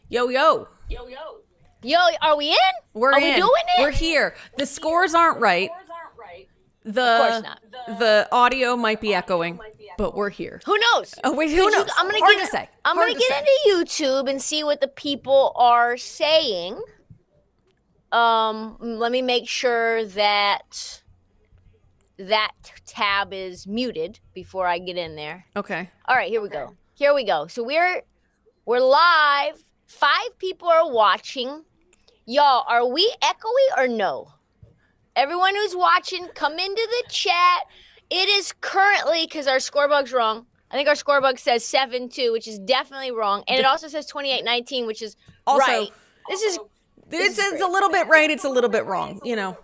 Yo, yo. Yo, are we in? We're are in. we doing it? We're here. The scores aren't right. Of course not. The audio might be echoing, but we're here. Who knows? Oh, wait, who knows? Hard to say. I'm going to get into YouTube and see what the people are saying. Let me make sure that tab is muted before I get in there. Okay. All right, here we go. So we're live. 5 people are watching. Y'all, are we echoey or no? Everyone who's watching, come into the chat. It is currently, because our scorebug's wrong. I think our scorebug says 7-2, which is definitely wrong. And it also says 28-19, which is also, right. This is a little bit right. It's a little bit wrong, you know.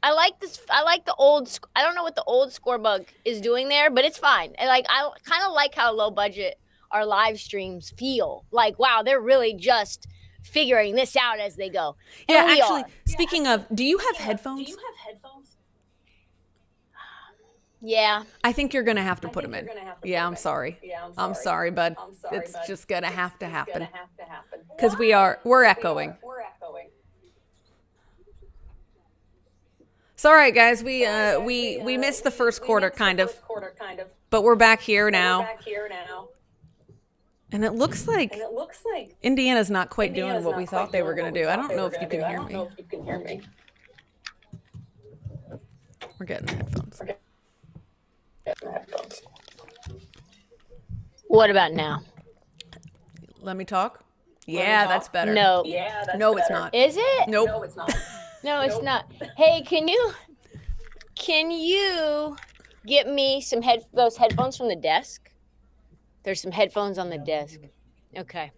I like this. I like the old. I don't know what the old scorebug is doing there, but it's fine. And I kind of like how low budget our live streams feel. Like, wow, they're really just figuring this out as they go. And yeah, actually, speaking of, do you have headphones? Yeah. I think you're going to have to put them in. Yeah, I'm sorry. I'm sorry, bud. It's just going to have to happen. Because we're echoing. It's all right, guys. We missed the first quarter, kind of. But we're back here now. And it looks like Indiana's not quite doing what we thought they were going to do. I don't know if you can hear me. We're getting the headphones. What about now? Let me talk. Yeah, that's better. No. No, it's not. Is it? Nope. No, it's not. No, it's not. Hey, can you get me some those headphones from the desk? There's some headphones on the desk. Okay.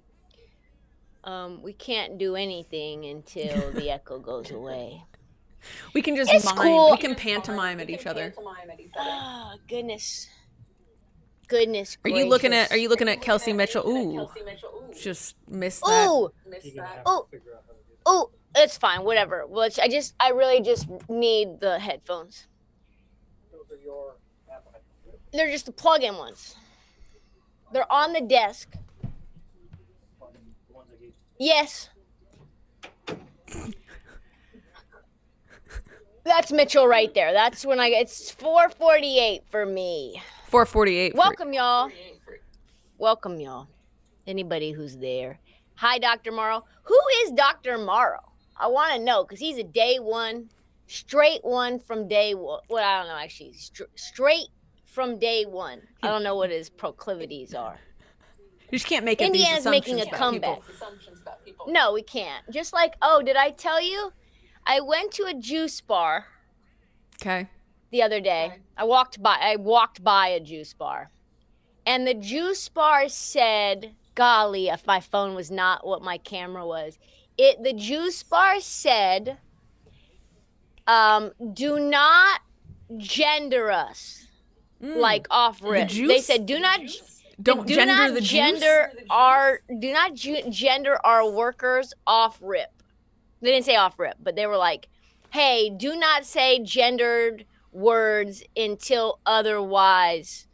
We can't do anything until the echo goes away. We can just mime. Cool. We can pantomime at each other. Oh, goodness. Goodness gracious. Are you looking at Kelsey Mitchell? Ooh. Just missed that. Ooh, it's fine, whatever. Well, I really just need the headphones. They're just the plug-in ones. They're on the desk. Yes. That's Mitchell right there. That's when it's 4:48 for me. 4:48. Welcome, y'all. Welcome, y'all. Anybody who's there. Hi, Dr. Morrow. Who is Dr. Morrow? I want to know, because he's a day one, straight one from day one. Well, I don't know, actually. Straight from day one. I don't know what his proclivities are. You just can't make it. Indiana's making a comeback. No, we can't. Just like, did I tell you? I went to a juice bar. Okay. The other day. I walked by a juice bar. And the juice bar said, golly, if my phone was not what my camera was. The juice bar said, do not gender us. Like off rip. They said, do not gender our workers off rip. They didn't say off rip, but they were like, hey, do not say gendered words until otherwise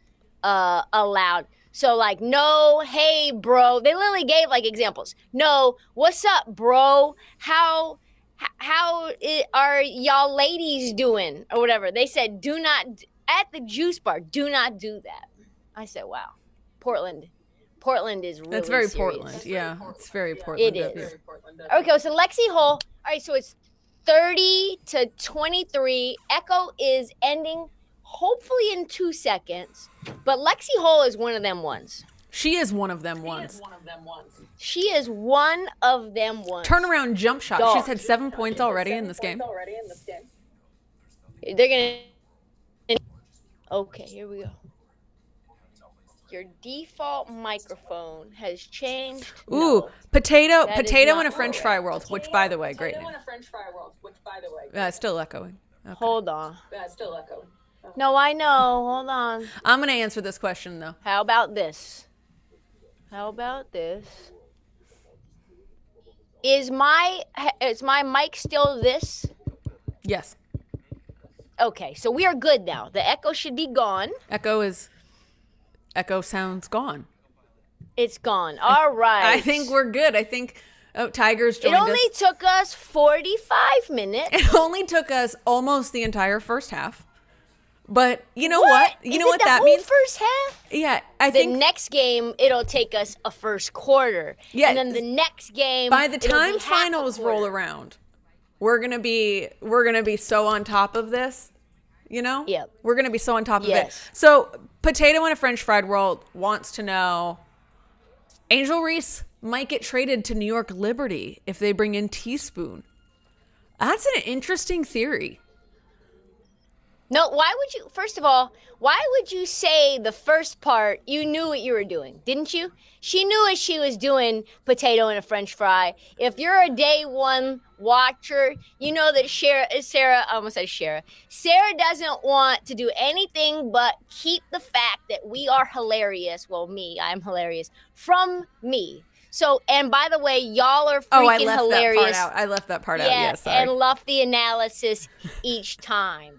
allowed. So like, no, hey, bro. They literally gave like examples. No, what's up, bro? How are y'all ladies doing? Or whatever. They said, do not, at the juice bar, do not do that. I said, wow. Portland is really That's very serious. Portland. Yeah, it's very Portland. It is. Okay, so Lexi Hull. All right, so it's 30-23. Echo is ending hopefully in 2 seconds. But Lexi Hull is one of them ones. She is one of them ones. She is one of them ones. Turnaround jump shot. Dog. She's had 7 points already in this game. They're going to... Okay, here we go. Your default microphone has changed. Ooh, potato in a French fry world, which, by the way, great name. It's still echoing. Okay. Hold on. Still echoing. No, I know. Hold on. I'm going to answer this question, though. How about this? Is my mic still this? Yes. Okay, so we are good now. The echo should be gone. Echo sounds gone. It's gone. All right. I think we're good. I think Tigers joined us. It only took us 45 minutes. It only took us almost the entire first half. But you know what? You know what that means? First half? Yeah, I think the next game it'll take us a first quarter. Yeah, and then the next game by the time finals roll around, we're gonna be so on top of this. You know? Yep. We're gonna be so on top of it. So Potato in a French Fried World wants to know, Angel Reese might get traded to New York Liberty if they bring in Teaspoon. That's an interesting theory. No, why would you, first of all, why would you say the first part, you knew what you were doing, didn't you? She knew what she was doing, Potato in a French Fry. If you're a day one watcher, you know that Sarah doesn't want to do anything but keep the fact that we are hilarious. Well, I'm hilarious from me. So, and by the way, y'all are freaking hilarious. I left that part out. Yeah, sorry. And love the analysis each time.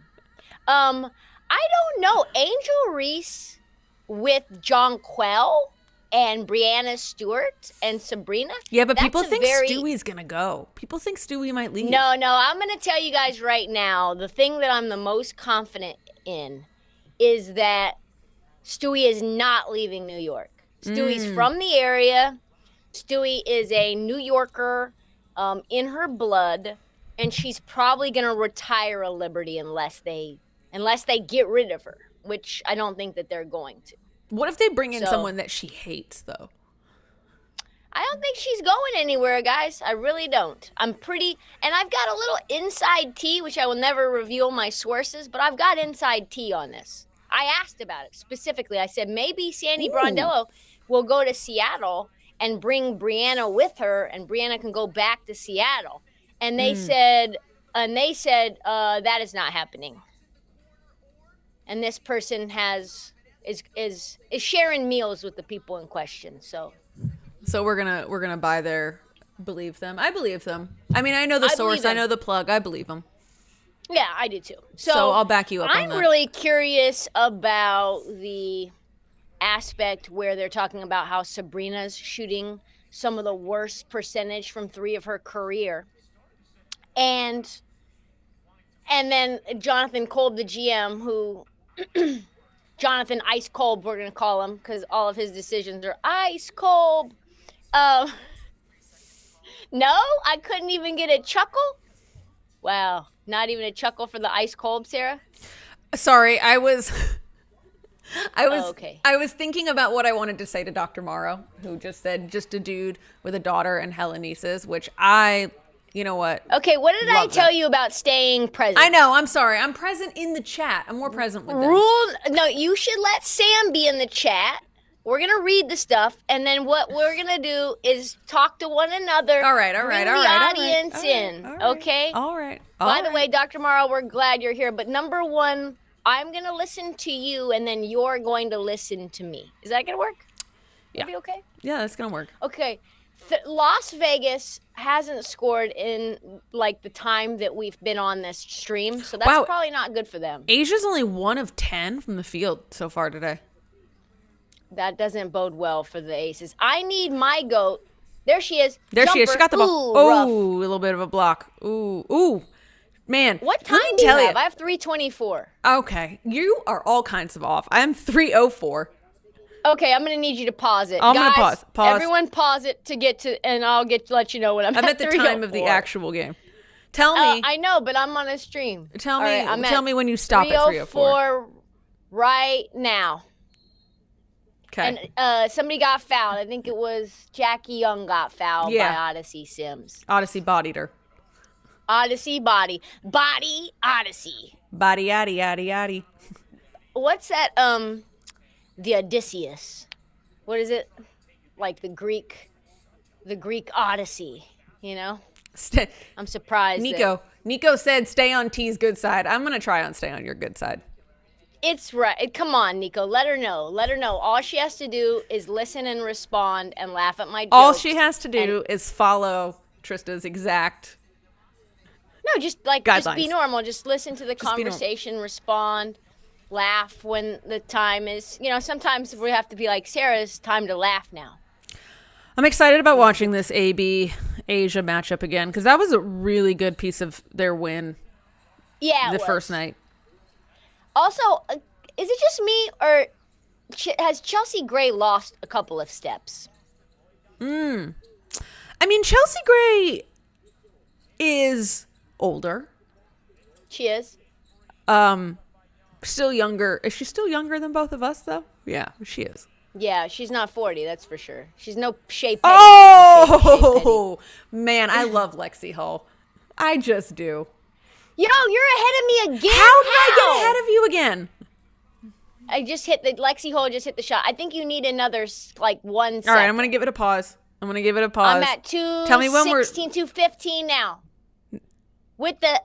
I don't know. Angel Reese with Jonquel and Brianna Stewart and Sabrina. Yeah, but people think Stewie's going to go. People think Stewie might leave. No, I'm going to tell you guys right now, the thing that I'm the most confident in is that Stewie is not leaving New York. Stewie's from the area. Stewie is a New Yorker in her blood, and she's probably going to retire a Liberty unless they get rid of her, which I don't think that they're going to. What if they bring in someone that she hates, though? I don't think she's going anywhere, guys. I really don't. And I've got a little inside tea, which I will never reveal my sources, but I've got inside tea on this. I asked about it specifically. I said maybe Sandy Brondello will go to Seattle and bring Brianna with her, and Brianna can go back to Seattle. And they said that is not happening. And this person is sharing meals with the people in question. So we're gonna believe them. I believe them. I mean, I know the source. I know the plug. I believe them. Yeah, I do too. So I'll back you up on that. I'm really curious about the aspect where they're talking about how Sabrina's shooting some of the worst percentage from three of her career. And then Jonathan Kolb, the GM, who Jonathan Ice Cold, we're going to call him because all of his decisions are ice cold. No, I couldn't even get a chuckle. Wow, not even a chuckle for the ice cold, Sarah? Sorry, I was okay. I was thinking about what I wanted to say to Dr. Morrow, who just said just a dude with a daughter and hella nieces, which you know what? Okay, what did I tell you about staying present? I know, I'm sorry. I'm present in the chat. I'm more present with them. No, you should let Sam be in the chat. We're going to read the stuff, and then what we're going to do is talk to one another. All right. Bring the audience in, okay? All right. By the way, Dr. Morrow, we're glad you're here. But number one, I'm going to listen to you, and then you're going to listen to me. Is that going to work? Yeah. Be okay? Yeah, that's going to work. Okay. Las Vegas hasn't scored in, the time that we've been on this stream, so that's probably not good for them. Asia's only 1 of 10 from the field so far today. That doesn't bode well for the Aces. I need my GOAT. There she is. There Jumper. she is. She got the ball. Rough. Ooh, a little bit of a block. Ooh. Man. What time do you have? I have 3:24. Okay. You are all kinds of off. I'm 3:04. Okay, I'm going to need you to pause it. I'm going to pause. Everyone pause it to get to, and I'll let you know when I'm at the time of the actual game. Tell me. I know, but I'm on a stream. Tell me when you stop at 3:04. Right now. Okay. And somebody got fouled. I think it was Jackie Young got fouled by Odyssey Sims. Odyssey bodied her. Odyssey body. Body Odyssey. Body yaddy yaddy yaddy. What's that? The Odysseus. What is it? Like the Greek Odyssey, you know? I'm surprised. Nico said stay on T's good side. I'm going to try on stay on your good side. It's right. Come on, Nico. Let her know. All she has to do is listen and respond and laugh at my jokes. All she has to do is follow Trista's exact just be normal. Just listen to the conversation, respond, laugh when the time is, sometimes we have to be like, Sarah, it's time to laugh now. I'm excited about watching this AB Asia matchup again because that was a really good piece of their win. Yeah, the first night. Also, is it just me or has Chelsea Gray lost a couple of steps? I mean, Chelsea Gray is older. She is. Still younger. Is she still younger than both of us, though? Yeah, she is. Yeah, she's not 40, that's for sure. She's no Shea Petty. Oh, man, I love Lexi Hull. I just do. Yo, you're ahead of me again. How did I get ahead of you again? I just hit the Lexi Hull. Just hit the shot. I think you need another 1 second. All right, I'm gonna give it a pause. I'm at 2:15 now. With the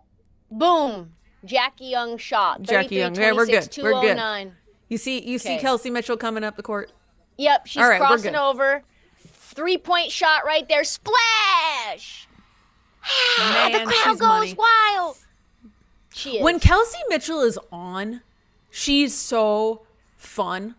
boom, Jackie Young shot. Jackie Young. Yeah, we're good. We're good. You see Kelsey Mitchell coming up the court. Yep, she's crossing over. 3-point shot right there. Splash! Man, the crowd goes wild. She is. When Kelsey Mitchell is on, she's so fun.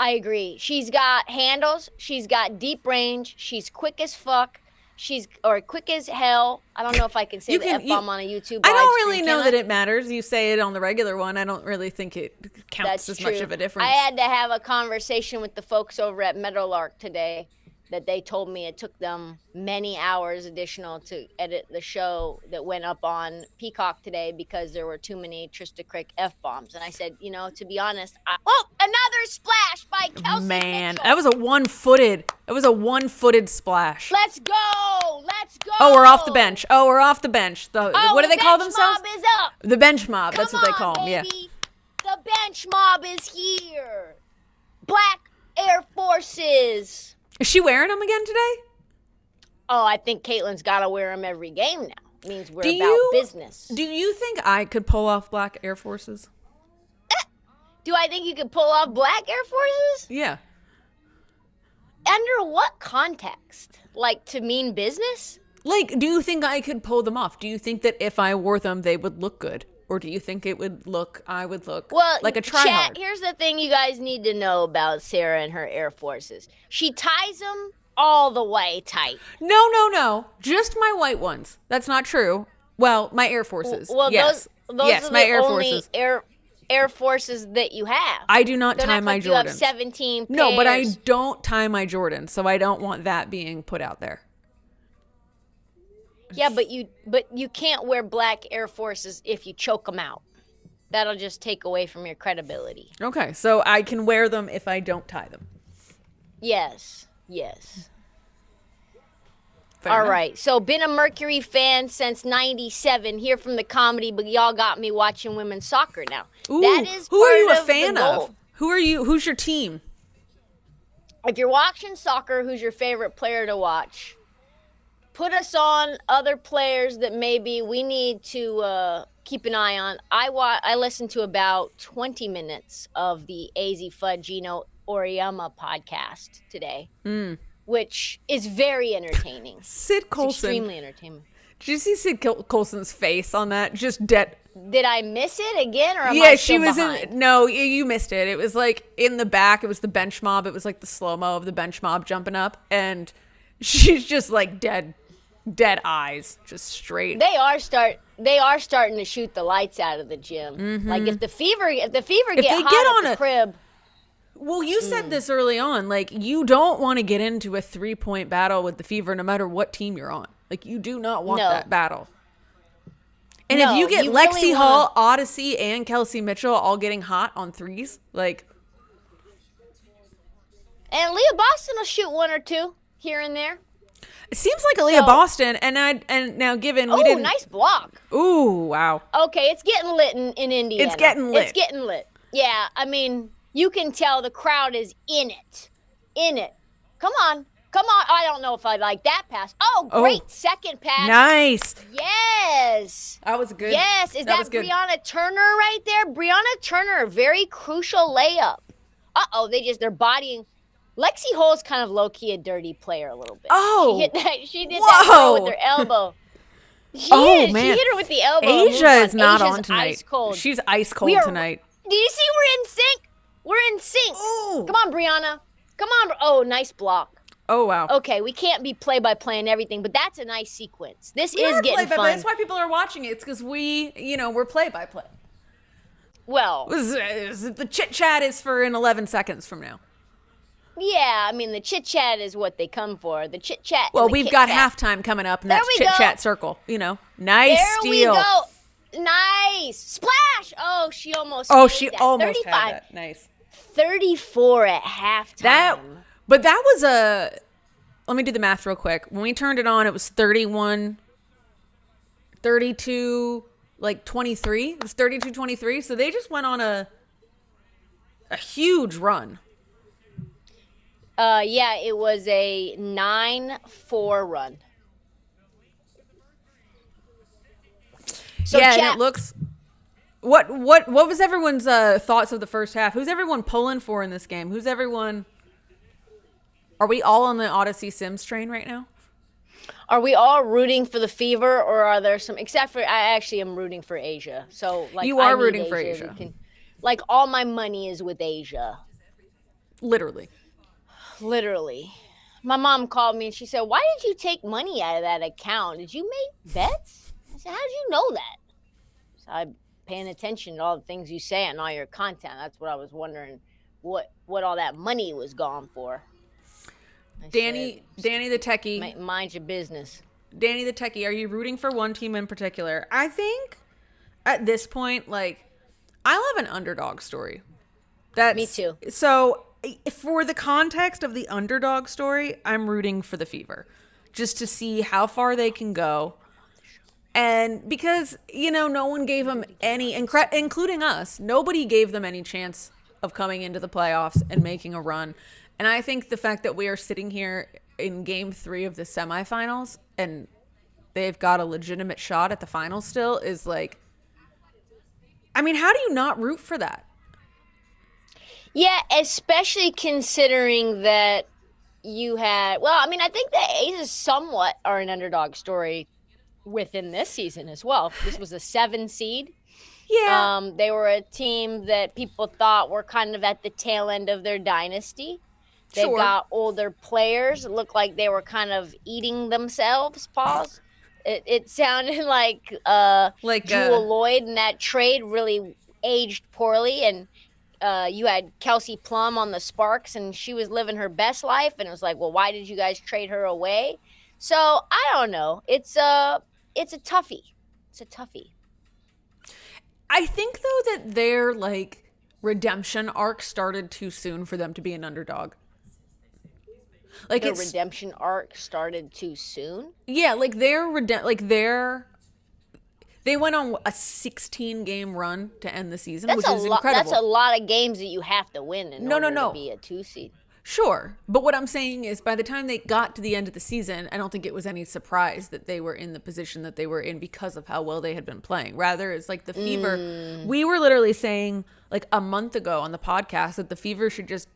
I agree. She's got handles. She's got deep range. She's quick as fuck. She's quick as hell. I don't know if I can say the F-bomb on a YouTube. I don't really know that it matters. You say it on the regular one. I don't really think it counts as much of a difference. I had to have a conversation with the folks over at Meadowlark today that they told me it took them many hours additional to edit the show that went up on Peacock today because there were too many Trista Crick F-bombs. And I said, to be honest, another splash by Kelsey Mitchell. That was a one-footed splash. Let's go. Oh, we're off the bench. What do they call themselves? The bench mob is up. The bench mob. That's what they call them. Yeah. The bench mob is here. Black Air Forces. Is she wearing them again today? Oh, I think Caitlin's got to wear them every game now. It means we're about business. Do you think I could pull off black Air Forces? Do I think you could pull off black Air Forces? Yeah. Under what context? Like to mean business? Like, do you think I could pull them off? Do you think that if I wore them, they would look good? Or do you think I would look like a tryhard? Chat, here's the thing you guys need to know about Sarah and her Air Forces. She ties them all the way tight. No. Just my white ones. That's not true. Well, my Air Forces. Well, yes. Those are my the Air only Forces. Air Forces that you have. I do not tie my Jordans. You have 17 pairs. No, but I don't tie my Jordans, so I don't want that being put out there. Yeah, but you can't wear black Air Forces if you choke them out. That'll just take away from your credibility. Okay, so I can wear them if I don't tie them. Yes. Fair All enough. right, so been a Mercury fan since '97. Here from the comedy, but y'all got me watching women's soccer now. Ooh, that is who are you part a fan the goal. of? Who are you? Who's your team? If you're watching soccer, who's your favorite player to watch? Put us on other players that maybe we need to keep an eye on. I listened to about 20 minutes of the AZ Fudd Gino Oriyama podcast today, which is very entertaining. Sid Colson. It's extremely entertaining. Did you see Sid Colson's face on that? Just dead. Did I miss it again, or am I still she was behind? No, you missed it. It was like in the back. It was the bench mob. It was like the slow-mo of the bench mob jumping up, and she's just like dead eyes, just straight. They are starting to shoot the lights out of the gym. Mm-hmm. Like if the fever get hot at the crib. Well, you said this early on. Like you don't want to get into a 3-point battle with the Fever, no matter what team you're on. Like you do not want that battle. And if you get Lexi Hull, Odyssey, and Kelsey Mitchell all getting hot on threes, like. And Leah Boston will shoot one or two here and there. It seems like Aaliyah Boston, and now given we didn't. Oh, nice block. Ooh, wow. Okay, it's getting lit in Indiana. It's getting lit. Yeah, I mean, you can tell the crowd is in it. Come on. I don't know if I like that pass. Oh, great second pass. Nice. Yes. That was good. Yes, is that Brianna Turner right there? Brianna Turner, very crucial layup. Uh-oh, they're bodying. Lexi Hull's kind of low-key a dirty player a little bit. Oh. She did that throw with her elbow. Man. She hit her with the elbow. Asia is not Asia's on tonight. Ice cold. She's ice cold tonight. Do you see we're in sync? We're in sync. Ooh. Come on, Brianna. Come on, bro. Oh, nice block. Oh, wow. Okay, we can't be play-by-play and everything, but that's a nice sequence. This is getting fun. That's why people are watching it. It's because we're play-by-play. Well, the chit-chat is for in 11 seconds from now. Yeah, I mean, the chit-chat is what they come for. The chit-chat. Well, we've got halftime coming up, and that's chit-chat circle. Nice steal. There we go. Nice. Splash. Oh, she almost almost had that. Nice. 34 at halftime. But that was let me do the math real quick. When we turned it on, it was 31, 32, 23. It was 32-23. So they just went on a huge run. Yeah, it was a 9-4 run. So yeah, and it looks. What was everyone's thoughts of the first half? Who's everyone pulling for in this game? Who's everyone? Are we all on the Odyssey Sims train right now? Are we all rooting for the Fever, or are there some? Except for I actually am rooting for Asia. So you are rooting for Asia. All my money is with Asia. Literally. My mom called me and she said, "Why did you take money out of that account? Did you make bets?" I said, "How did you know that?" So I'm paying attention to all the things you say and all your content. That's what I was wondering, what all that money was gone for. Danny the techie. Mind your business. Danny the techie, are you rooting for one team in particular? I think at this point, I love an underdog story. Me too. So for the context of the underdog story, I'm rooting for the Fever just to see how far they can go. And because, no one gave them any, including us, nobody gave them any chance of coming into the playoffs and making a run. And I think the fact that we are sitting here in game 3 of the semifinals and they've got a legitimate shot at the finals still is how do you not root for that? Yeah, especially considering that you had, I think the Aces somewhat are an underdog story within this season as well. This was a 7 seed. Yeah. They were a team that people thought were kind of at the tail end of their dynasty. They've got older players. It looked like they were kind of eating themselves. Pause. It sounded like Jewel Lloyd in that trade really aged poorly, and you had Kelsey Plum on the Sparks, and she was living her best life, and it was like, well, why did you guys trade her away? So I don't know. It's a toughie. It's a toughie. I think though that their redemption arc started too soon for them to be an underdog. Their redemption arc started too soon? Yeah, they went on a 16-game run to end the season, which is incredible. That's a lot of games that you have to win in order to be a 2 seed. Sure. But what I'm saying is by the time they got to the end of the season, I don't think it was any surprise that they were in the position that they were in because of how well they had been playing. Rather, it's the Fever. We were literally saying a month ago on the podcast that the Fever should just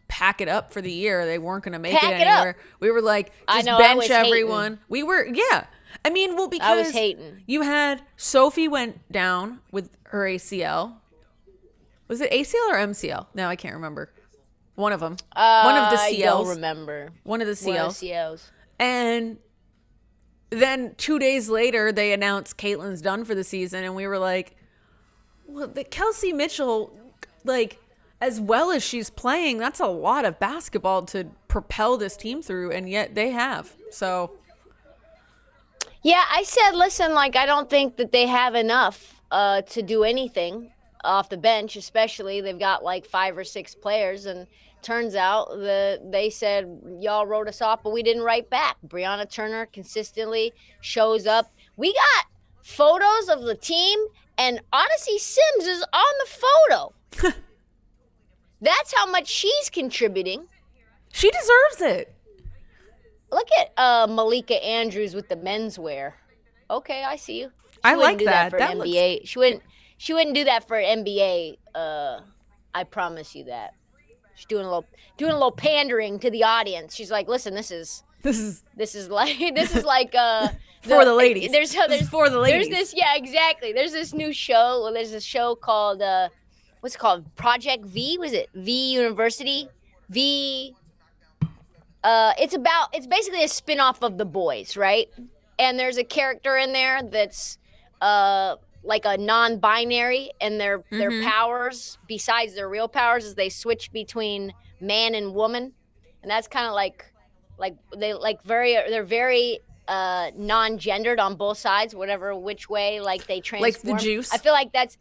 pack it up for the year. They weren't going to make it anywhere. We were just bench everyone. We were, yeah. Because I was hating. You had Sophie went down with her ACL. Was it ACL or MCL? No, I can't remember. One of them. One of the CLs. I don't remember. One of the CLs. One of the CLs. And then 2 days later, they announced Caitlin's done for the season. And we were like, well, the Kelsey Mitchell, as well as she's playing, that's a lot of basketball to propel this team through. And yet they have. So. Yeah, I said, listen, I don't think that they have enough to do anything off the bench, especially they've got 5 or 6 players, and turns out that they said y'all wrote us off, but we didn't write back. Brianna Turner consistently shows up. We got photos of the team, and Odyssey Sims is on the photo. That's how much she's contributing. She deserves it. Look at Malika Andrews with the menswear. Okay, I see you. I like that. For NBA. She wouldn't do that for NBA. I promise you that. She's doing a little pandering to the audience. She's like, listen, this is like for the ladies. There's for the ladies. Exactly. There's this new show. There's this show called what's it called? Project V? Was it V University? V It's basically a spin-off of The Boys, right? And there's a character in there that's like a non-binary, and their powers, besides their real powers, is they switch between man and woman, and that's kind of like they're very non-gendered on both sides, whatever which way like they transform. Like the Juice. I feel like that's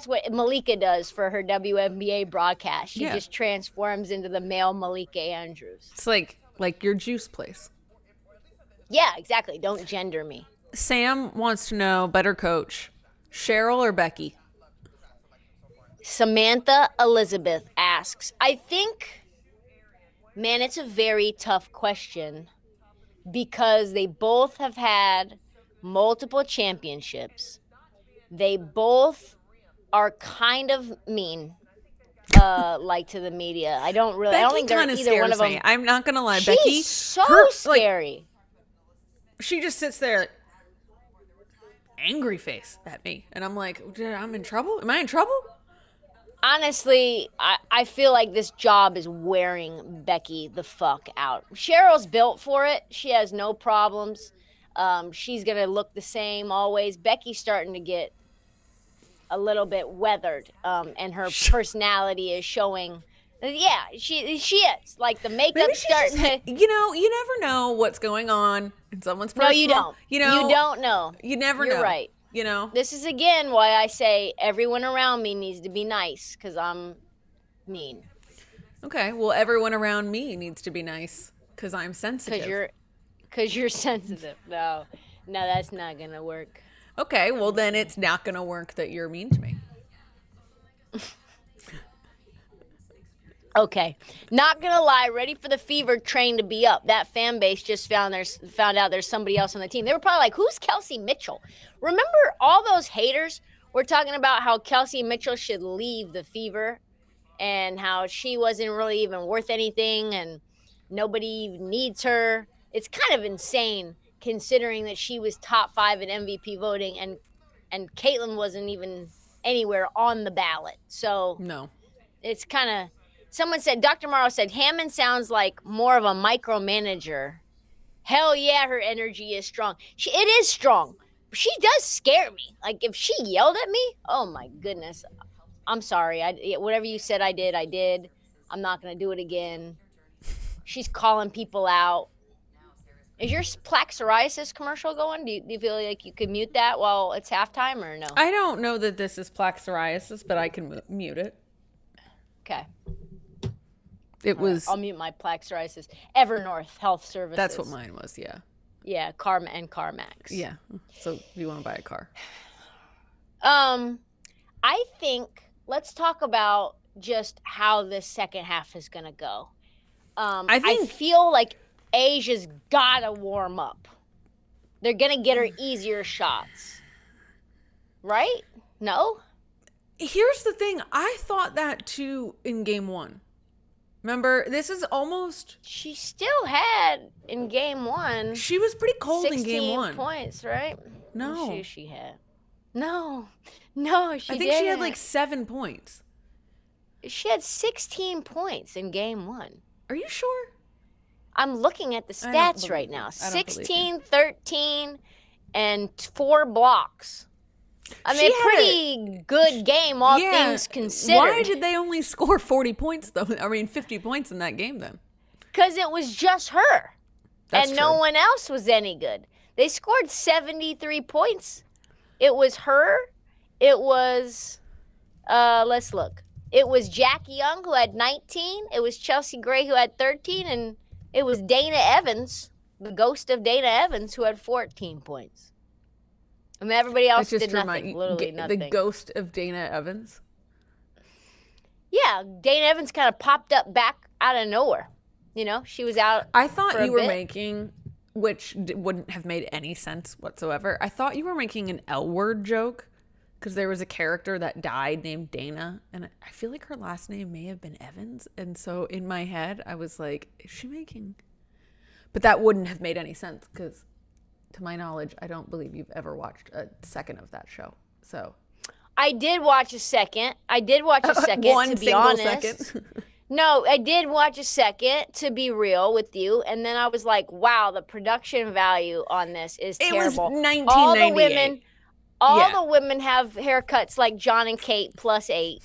what Malika does for her WNBA broadcast. She just transforms into the male Malika Andrews. It's like your Juice place. Yeah, exactly. Don't gender me. Sam wants to know, better coach, Cheryl or Becky? Samantha Elizabeth asks, I think, man, it's a very tough question because they both have had multiple championships. They both are kind of mean, like to the media. I don't think they're either one of them. I'm not gonna lie, She's Becky. So scary. She just sits there, angry face at me, and I'm like, I'm in trouble. Am I in trouble? Honestly, I feel like this job is wearing Becky the fuck out. Cheryl's built for it. She has no problems. She's gonna look the same always. Becky's starting to get a little bit weathered, and her personality is showing. Yeah, she is. Like the makeup's starting to. You never know what's going on in someone's personal. No, you don't. You don't know. You never know. You're right. This is again why I say everyone around me needs to be nice because I'm mean. Okay, well, everyone around me needs to be nice because I'm sensitive. Because you're sensitive. No, that's not gonna work. Okay, well then it's not gonna work that you're mean to me. Okay, not gonna lie. Ready for the Fever train to be up. That fan base just found out there's somebody else on the team. They were probably like, "Who's Kelsey Mitchell?" Remember all those haters were talking about how Kelsey Mitchell should leave the Fever, and how she wasn't really even worth anything, and nobody needs her. It's kind of insane considering that she was top 5 in MVP voting, and Caitlyn wasn't even anywhere on the ballot. So no, it's kind of. Someone said, Dr. Morrow said, Hammond sounds like more of a micromanager. Hell yeah, her energy is strong. It is strong. She does scare me. Like, if she yelled at me, oh my goodness. I'm sorry. Whatever you said I did. I'm not going to do it again. She's calling people out. Is your plaque psoriasis commercial going? Do you feel like you could mute that while it's halftime or no? I don't know that this is plaque psoriasis, but I can mute it. Okay. It was. I'll mute my plaque psoriasis. Evernorth Health Services. That's what mine was. Yeah. Yeah, CarMax. Yeah. So you want to buy a car? I think let's talk about just how this second half is gonna go. I feel like Asia's gotta warm up. They're gonna get her easier shots, right? No. Here's the thing. I thought that too in game 1. Remember, this is almost. She still had in game 1. She was pretty cold in game 1. 16 points, right? No. She had. No, she I think she had like 7 points. She had 16 points in game 1. Are you sure? I'm looking at the stats right now. 16, 13, and 4 blocks. I mean, pretty good game, all things considered. Why did they only score 40 points, though? I mean, 50 points in that game, then. Because it was just her. That's and true. No one else was any good. They scored 73 points. It was her. It was, let's look. It was Jackie Young, who had 19. It was Chelsea Gray, who had 13. And it was Dana Evans, the ghost of Dana Evans, who had 14 points. I mean, everybody else did nothing, literally nothing. The ghost of Dana Evans? Yeah, Dana Evans kind of popped up back out of nowhere. She was out. I thought you were making, which wouldn't have made any sense whatsoever. I thought you were making an L word joke because there was a character that died named Dana, and I feel like her last name may have been Evans. And so in my head, I was like, is she making? But that wouldn't have made any sense because, to my knowledge, I don't believe you've ever watched a second of that show. So I did watch a second. One to be honest. Second. No, I did watch a second, to be real with you, and then I was like, wow, the production value on this is It was terrible. 1998. All the women have haircuts like John and Kate +8.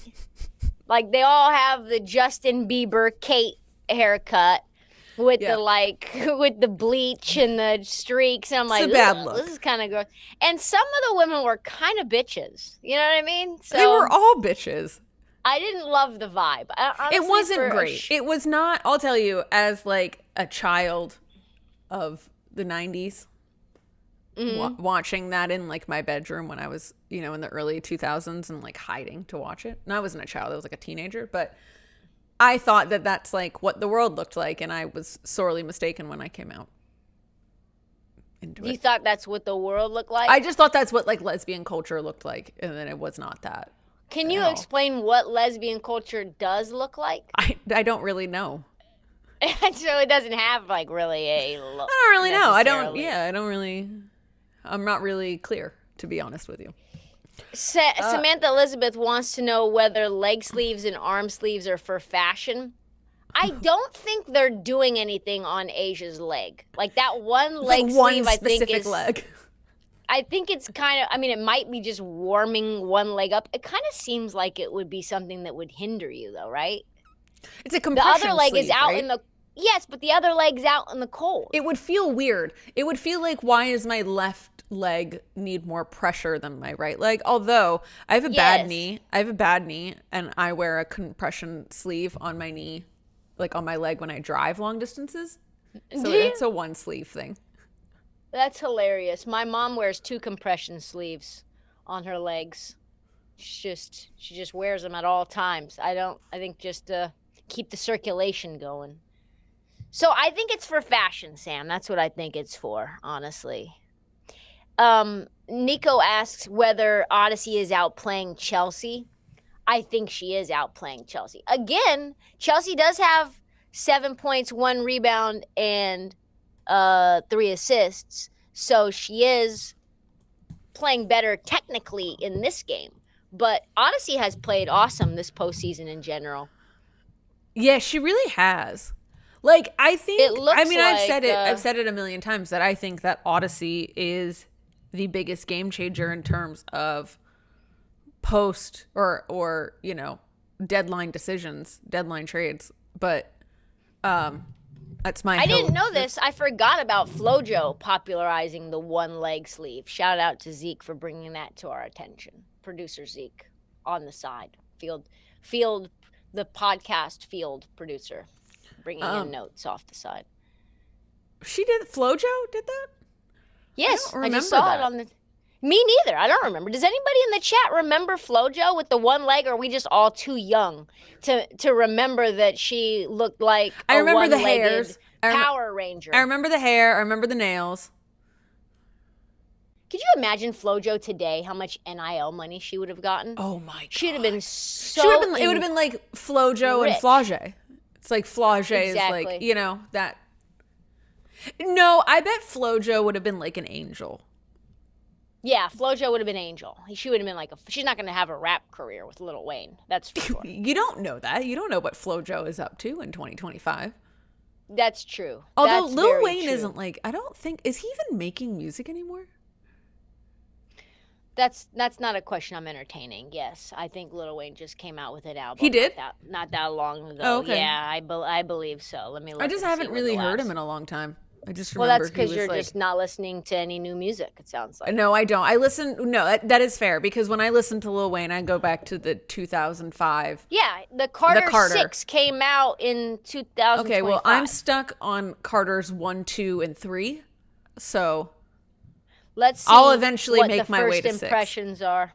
Like, they all have the Justin Bieber Kate haircut with the with the bleach and the streaks. And I'm like, a bad look. This is kind of gross. And some of the women were kind of bitches. You know what I mean? So they were all bitches. I didn't love the vibe. Honestly, it wasn't great. It was not, I'll tell you, as like a child of the 90s, watching that in like my bedroom when I was, in the early 2000s and like hiding to watch it. And I wasn't a child, I was like a teenager, but I thought that that's like what the world looked like. And I was sorely mistaken when I came out into it. You thought that's what the world looked like? I just thought that's what like lesbian culture looked like. And then it was not that. Can you explain what lesbian culture does look like? I don't really know. So it doesn't have like really a look. I don't really know. I'm not really clear, to be honest with you. Samantha Elizabeth wants to know whether leg sleeves and arm sleeves are for fashion. I don't think they're doing anything on Asia's leg. Like that one leg sleeve, I think is leg. I think it's kind of, it might be just warming one leg up. It kind of seems like it would be something that would hinder you, though, right? It's a compression The other leg sleeve, is out right? yes, but the other leg's out in the cold. It would feel weird. It would feel like, why does my left leg need more pressure than my right leg? Although I have a bad knee. And I wear a compression sleeve on my knee, like on my leg when I drive long distances. So it's a one sleeve thing. That's hilarious. My mom wears 2 compression sleeves on her legs. She just wears them at all times. I think just to keep the circulation going. So I think it's for fashion, Sam. That's what I think it's for, honestly. Nico asks whether Odyssey is outplaying Chelsea. I think she is outplaying Chelsea. Again, Chelsea does have 7 points, 1 rebound, and 3 assists. So she is playing better technically in this game. But Odyssey has played awesome this postseason in general. Yeah, she really has. Like, I think, I've said it a million times that I think that Odyssey is the biggest game changer in terms of post or deadline decisions, deadline trades. But that's my I didn't know this. I forgot about FloJo popularizing the one leg sleeve. Shout out to Zeke for bringing that to our attention. Producer Zeke on the side. Field the podcast field producer bringing in notes off the side. FloJo did that? Yes, I just saw it on the. Me neither. I don't remember. Does anybody in the chat remember FloJo with the one leg, or are we just all too young to remember that she looked like I remember the hairs. Power Ranger? I remember the hair. I remember the nails. Could you imagine FloJo today? How much NIL money she would have gotten? Oh my god! She'd have been so. It would have been like FloJo and Flage. It's like Flage is like that. No, I bet FloJo would have been like an angel. Yeah, FloJo would have been Angel. She would have been like she's not going to have a rap career with Lil Wayne. That's for sure. You don't know that. You don't know what FloJo is up to in 2025. That's true. Although Lil Wayne isn't like, I don't think, is he even making music anymore? That's not a question I'm entertaining. Yes, I think Lil Wayne just came out with an album. He did? Not that long ago. Oh, okay. Yeah, I believe so. Let me look. I just haven't really heard him in a long time. I just remember. Well, that's because you're just not listening to any new music, it sounds like. No, I don't. That is fair, because when I listen to Lil Wayne, I go back to the 2005. Yeah, the Carter 6 came out in 2025. Okay, well, I'm stuck on Carter's 1, 2, and 3, so let's see. I'll eventually make my way to 6. What the first impressions are.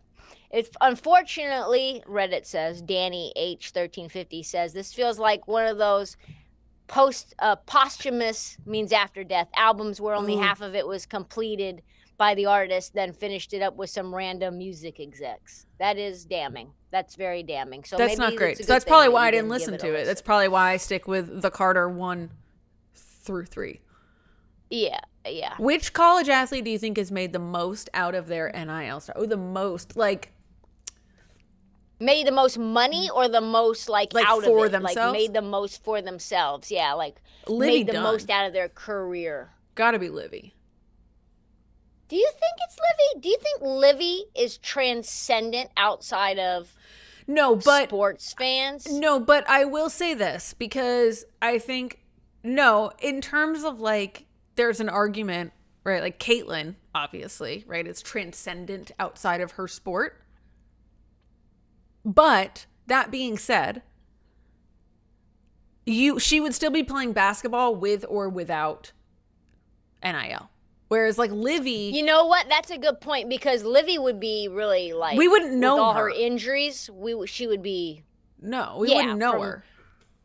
Unfortunately, Reddit says, Danny H1350 says, this feels like one of those posthumous means after death albums where only half of it was completed by the artist, then finished it up with some random music execs. That is damning. That's very damning. So that's not great. So that's probably why I didn't listen to it. That's probably why I stick with the Carter 1 through 3. Yeah. Which college athlete do you think has made the most out of their NIL star? Oh, the most. Like, Made the most money or the most like out for of it? themselves? Like made the most for themselves. Yeah, like Livy made the done. most out of their career. Gotta be Livy. Do you think it's Livy? Do you think Livy is transcendent outside of sports fans? No, but I will say this because I think, no, in terms of like, there's an argument, right? Like Caitlyn, obviously, right? It's transcendent outside of her sport. But that being said, she would still be playing basketball with or without NIL. Whereas like Livy, you know what? That's a good point because Livy would be really like, we wouldn't know with all her. her injuries. She would be. No, we wouldn't know her.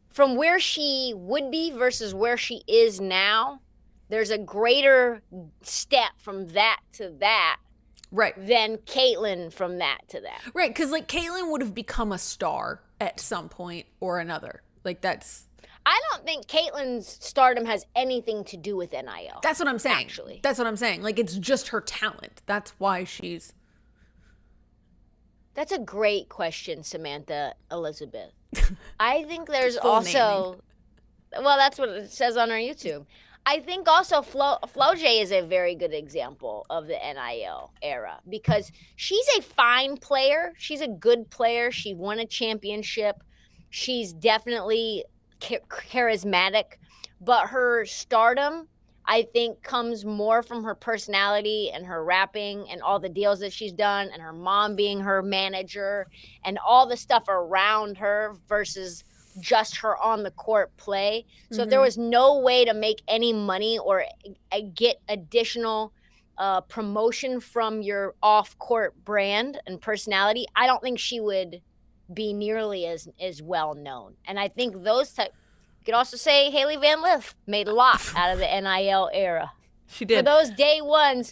From where she would be versus where she is now, there's a greater step from that to that. Right. Than Caitlyn from that to that. Right, because like Caitlyn would have become a star at some point or another. Like that's. I don't think Caitlyn's stardom has anything to do with NIL. That's what I'm saying. Actually. That's what I'm saying. Like it's just her talent. That's why she's. That's a great question, Samantha Elizabeth. I think there's also. Naming. Well, that's what it says on our YouTube. I think also Flau'jae is a very good example of the NIL era because she's a fine player. She's a good player. She won a championship. She's definitely charismatic. But her stardom, I think, comes more from her personality and her rapping and all the deals that she's done and her mom being her manager and all the stuff around her versus just her on the court play. So if there was no way to make any money or get additional promotion from your off-court brand and personality, I don't think she would be nearly as well known. And I think those type. You could also say Hailey Van Lith made a lot out of the NIL era. She did. For those day ones,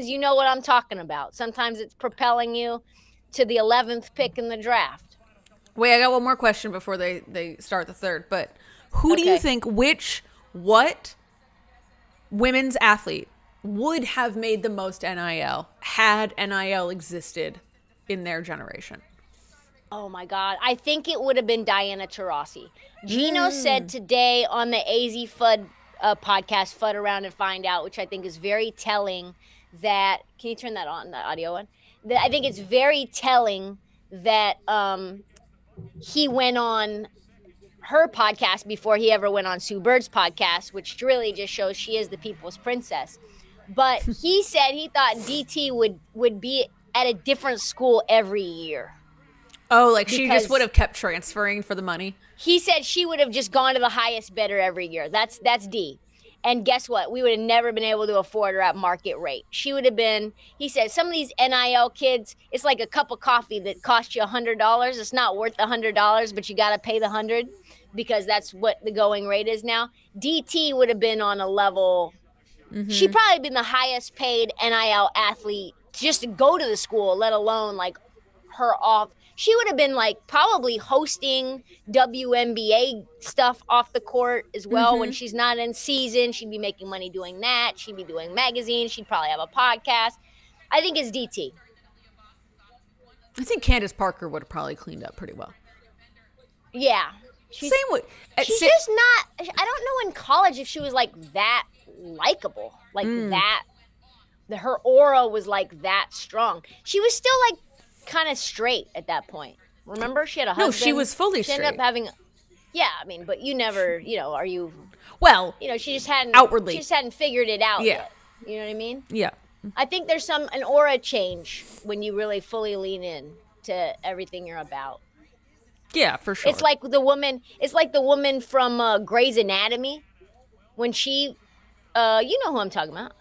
you know what I'm talking about. Sometimes it's propelling you to the 11th pick in the draft. Wait, I got one more question before they start the third. But who do you think, what women's athlete would have made the most NIL had NIL existed in their generation? Oh, my God. I think it would have been Diana Taurasi. Gino said today on the AZ FUD podcast, FUD Around and Find Out, which I think is very telling that – can you turn that on, that audio one? I think it's very telling that he went on her podcast before he ever went on Sue Bird's podcast, which really just shows she is the people's princess. But he said he thought DT would be at a different school every year. Oh, like she just would have kept transferring for the money? He said she would have just gone to the highest bidder every year. That's D. And guess what? We would have never been able to afford her at market rate. She would have been, he said, some of these NIL kids, it's like a cup of coffee that costs you $100. It's not worth the $100, but you got to pay the $100 because that's what the going rate is now. DT would have been on a level, she'd probably been the highest paid NIL athlete just to go to the school, let alone like her off. She would have been like probably hosting WNBA stuff off the court as well. When she's not in season, she'd be making money doing that. She'd be doing magazines. She'd probably have a podcast. I think it's DT. I think Candace Parker would have probably cleaned up pretty well. Yeah. Same with. She's just not. I don't know in college if she was like that likable, like that. Her aura was like that strong. She was still like kind of straight at that point. Remember, she had a husband. No, she was fully straight. She ended up having. Yeah, I mean, but you never, are you? Well, she just hadn't outwardly. She just hadn't figured it out yet. You know what I mean? Yeah. I think there's an aura change when you really fully lean in to everything you're about. Yeah, for sure. It's like the woman. It's like the woman from Grey's Anatomy, when she, you know who I'm talking about.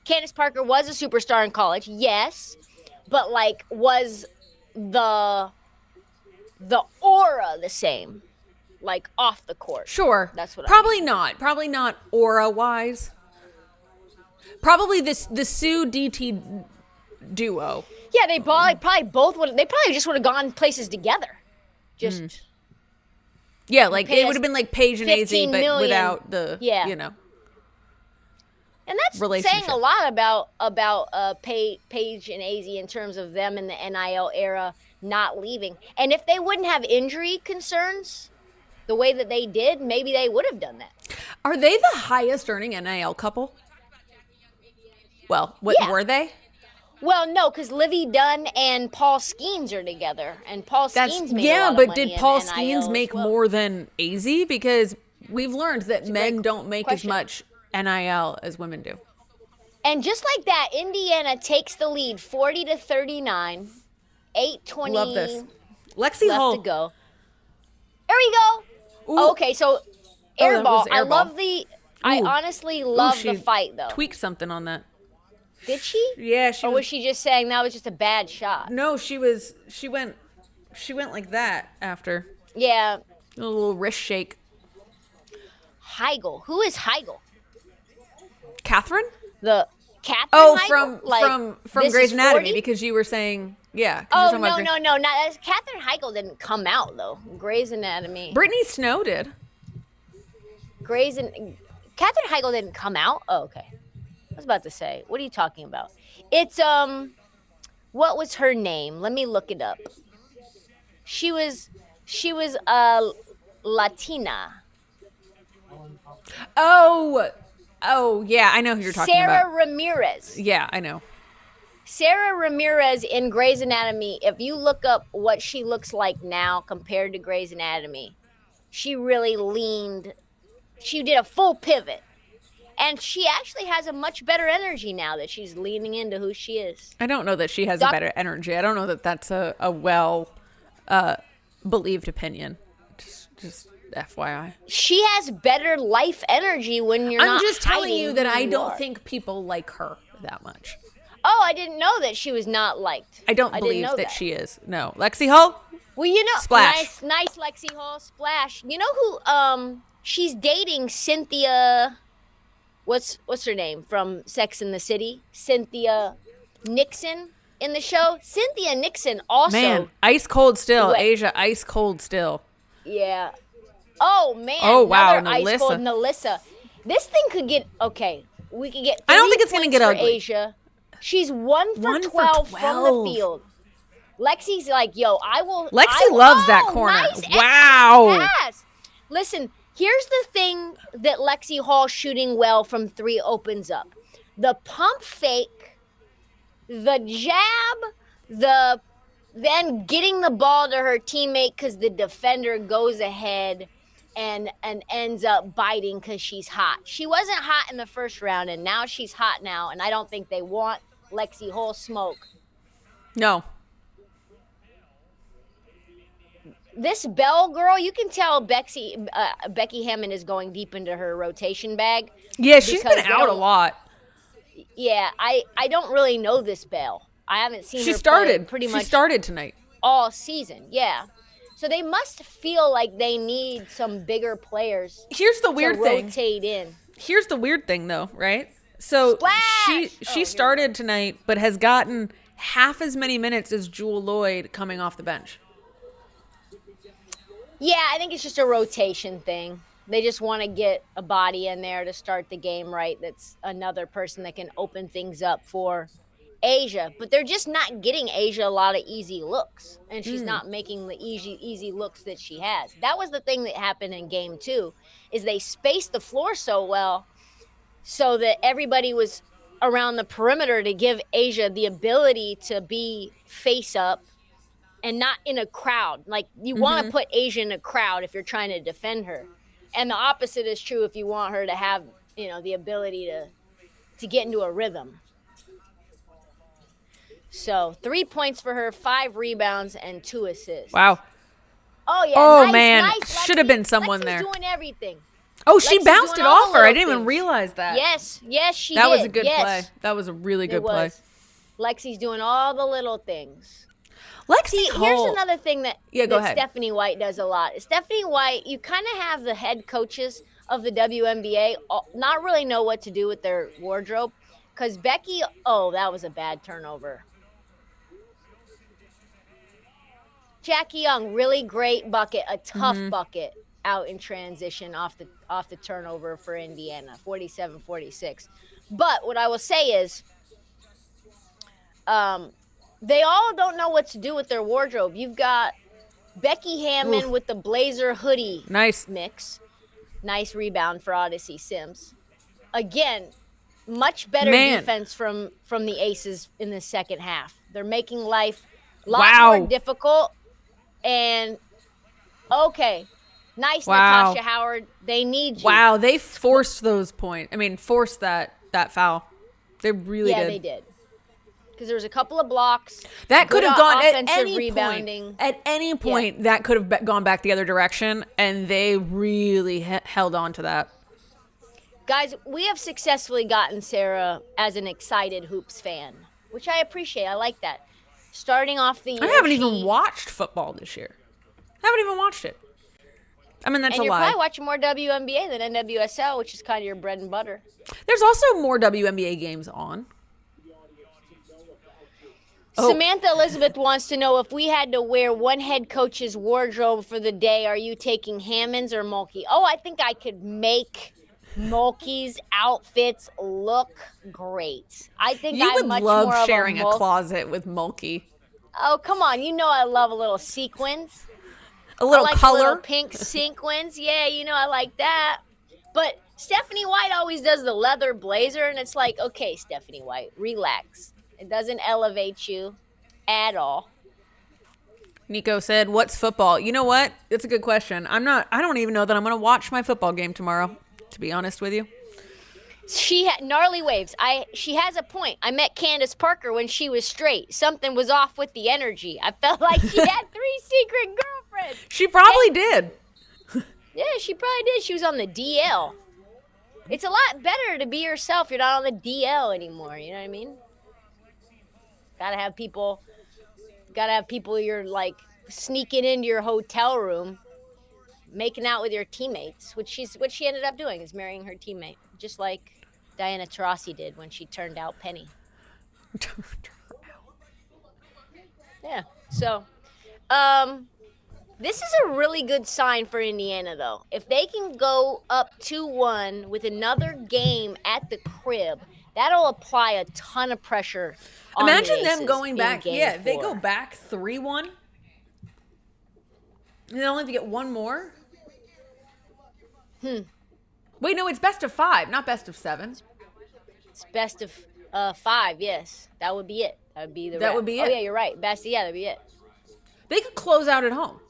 Candace Parker was a superstar in college, yes, but like was the aura the same, like off the court? Sure. That's what Probably not. Probably not aura-wise. Probably the Sue DT duo. Yeah, they probably both would. They probably just would have gone places together. Just. Yeah, like it would have been like Paige and AZ, but million. without the, Yeah. And that's saying a lot about Paige and AZ in terms of them in the NIL era not leaving. And if they wouldn't have injury concerns the way that they did, maybe they would have done that. Are they the highest earning NIL couple? Well, what were they? Well, no, because Livy Dunn and Paul Skeens are together, and Paul Skeens made a lot of but money did Paul in Skeens NIL make as well. more than AZ? Because we've learned that men don't make as much NIL as women do. And just like that, Indiana takes the lead, 40-39, 8:20. Love this. Lexi left Hull to go. There we go. Ooh. Okay, so airball. I love Ooh. I honestly love the fight though. Tweaked something on that. Did she? Yeah, or was she just saying that was just a bad shot? No, she went like that after. Yeah. A little wrist shake. Heigl. Who is Heigl? Catherine? The Catherine Oh, Heigl? from Grey's Anatomy, because you were saying, yeah. Oh, no. Catherine Heigl didn't come out, though. Grey's Anatomy. Brittany Snow did. Catherine Heigl didn't come out? Oh, okay. I was about to say, what are you talking about? It's, what was her name? Let me look it up. She was Latina. Oh, yeah, I know who you're talking about. Sarah Ramirez. Yeah, I know. Sarah Ramirez in Grey's Anatomy, if you look up what she looks like now compared to Grey's Anatomy, she really leaned. She did a full pivot. And she actually has a much better energy now that she's leaning into who she is. I don't know that she has a better energy. I don't know that that's a well believed opinion. Just FYI. She has better life energy when you're not. I'm just telling you that I don't think people like her that much. Oh, I didn't know that she was not liked. I don't believe that she is. No. Lexi Hull? Well, you know, Splash. Nice Lexi Hull, Splash. You know who she's dating Cynthia. What's her name from Sex and the City? Cynthia Nixon in the show. Cynthia Nixon also. Man, ice cold still. Asia, ice cold still. Yeah. Oh, man. Oh, wow. Ice cold Nalissa. This thing could get, okay, we could get 3 I don't think it's going to get ugly. Asia. She's 1 for 12 from the field. Lexi's like, yo, I will. Lexi loves that corner. Nice wow. Pass. Listen. Here's the thing that Lexi Hall shooting well from 3 opens up. The pump fake, the jab, then getting the ball to her teammate because the defender goes ahead and ends up biting because she's hot. She wasn't hot in the first round, and now she's hot now, and I don't think they want Lexi Hall smoke. No. This Bell girl, you can tell Becky Hammond is going deep into her rotation bag. Yeah, she's been out a lot. Yeah, I don't really know this Bell. I haven't seen her play pretty much. She started tonight. All season, yeah. So they must feel like they need some bigger players. Here's the weird thing. Rotate in. Here's the weird thing, though, right? So she started tonight, but has gotten half as many minutes as Jewel Lloyd coming off the bench. Yeah, I think it's just a rotation thing. They just want to get a body in there to start the game right. That's another person that can open things up for Asia. But they're just not getting Asia a lot of easy looks. And she's not making the easy looks that she has. That was the thing that happened in game 2, is they spaced the floor so well so that everybody was around the perimeter to give Asia the ability to be face up and not in a crowd. Like, you want to put Asia in a crowd if you're trying to defend her. And the opposite is true if you want her to have, the ability to get into a rhythm. So 3 points for her, 5 rebounds, and 2 assists. Wow. Oh, yeah. Oh, man. Should have been someone Lexi's there. Doing everything. Oh, she Lexi's bounced it off her. I didn't even realize that. Yes, she did. That was a good play. That was a really good play. Lexi's doing all the little things. Here's another thing that ahead. Stephanie White does a lot. Stephanie White, you kind of have the head coaches of the WNBA not really know what to do with their wardrobe. Because Becky, that was a bad turnover. Jackie Young, really great bucket, a tough bucket. out in transition off the turnover for Indiana, 47-46. But what I will say is, they all don't know what to do with their wardrobe. You've got Becky Hammond with the blazer hoodie mix. Nice rebound for Odyssey Sims. Again, much better defense from the Aces in the second half. They're making life a lot more difficult. And okay, nice Natasha Howard. They need you. Wow, they forced those points. I mean, forced that foul. They really did. Yeah, they did. Because there was a couple of blocks. That could have gone at any rebounding. point. At any point, that could have gone back the other direction, and they really held on to that. Guys, we have successfully gotten Sarah as an excited Hoops fan, which I appreciate. I like that. Starting off the year, I haven't even watched football this year. I haven't even watched it. I mean, that's a lie. And you're probably watching more WNBA than NWSL, which is kind of your bread and butter. There's also more WNBA games on. Samantha Elizabeth wants to know, if we had to wear one head coach's wardrobe for the day, are you taking Hammonds or Mulkey? Oh, I think I could make Mulkey's outfits look great. I think you would much love more sharing a closet with Mulkey. Oh, come on. You know I love a little sequins. A little color. A little pink sequins. Yeah, you know I like that. But Stephanie White always does the leather blazer, and it's like, okay, Stephanie White, relax. It doesn't elevate you at all. Nico said, what's football? You know what? It's a good question. I don't even know that I'm going to watch my football game tomorrow, to be honest with you. She had gnarly waves. She has a point. I met Candace Parker when she was straight. Something was off with the energy. I felt like she had 3 secret girlfriends. She probably did. Yeah, she probably did. She was on the DL. It's a lot better to be yourself. You're not on the DL anymore. You know what I mean? Gotta have people you're like sneaking into your hotel room, making out with your teammates, what she ended up doing is marrying her teammate, just like Diana Taurasi did when she turned out Penny. Yeah. So, this is a really good sign for Indiana, though. If they can go up 2-1 with another game at the crib, that'll apply a ton of pressure. Imagine them going back. Yeah, they go back 3-1. And they only have to get one more. Wait, no, it's best of 5, not best of 7. It's best of 5. Yes, that would be it. That would be the. That would be it. Oh yeah, you're right. Best. Yeah, that'd be it. They could close out at home.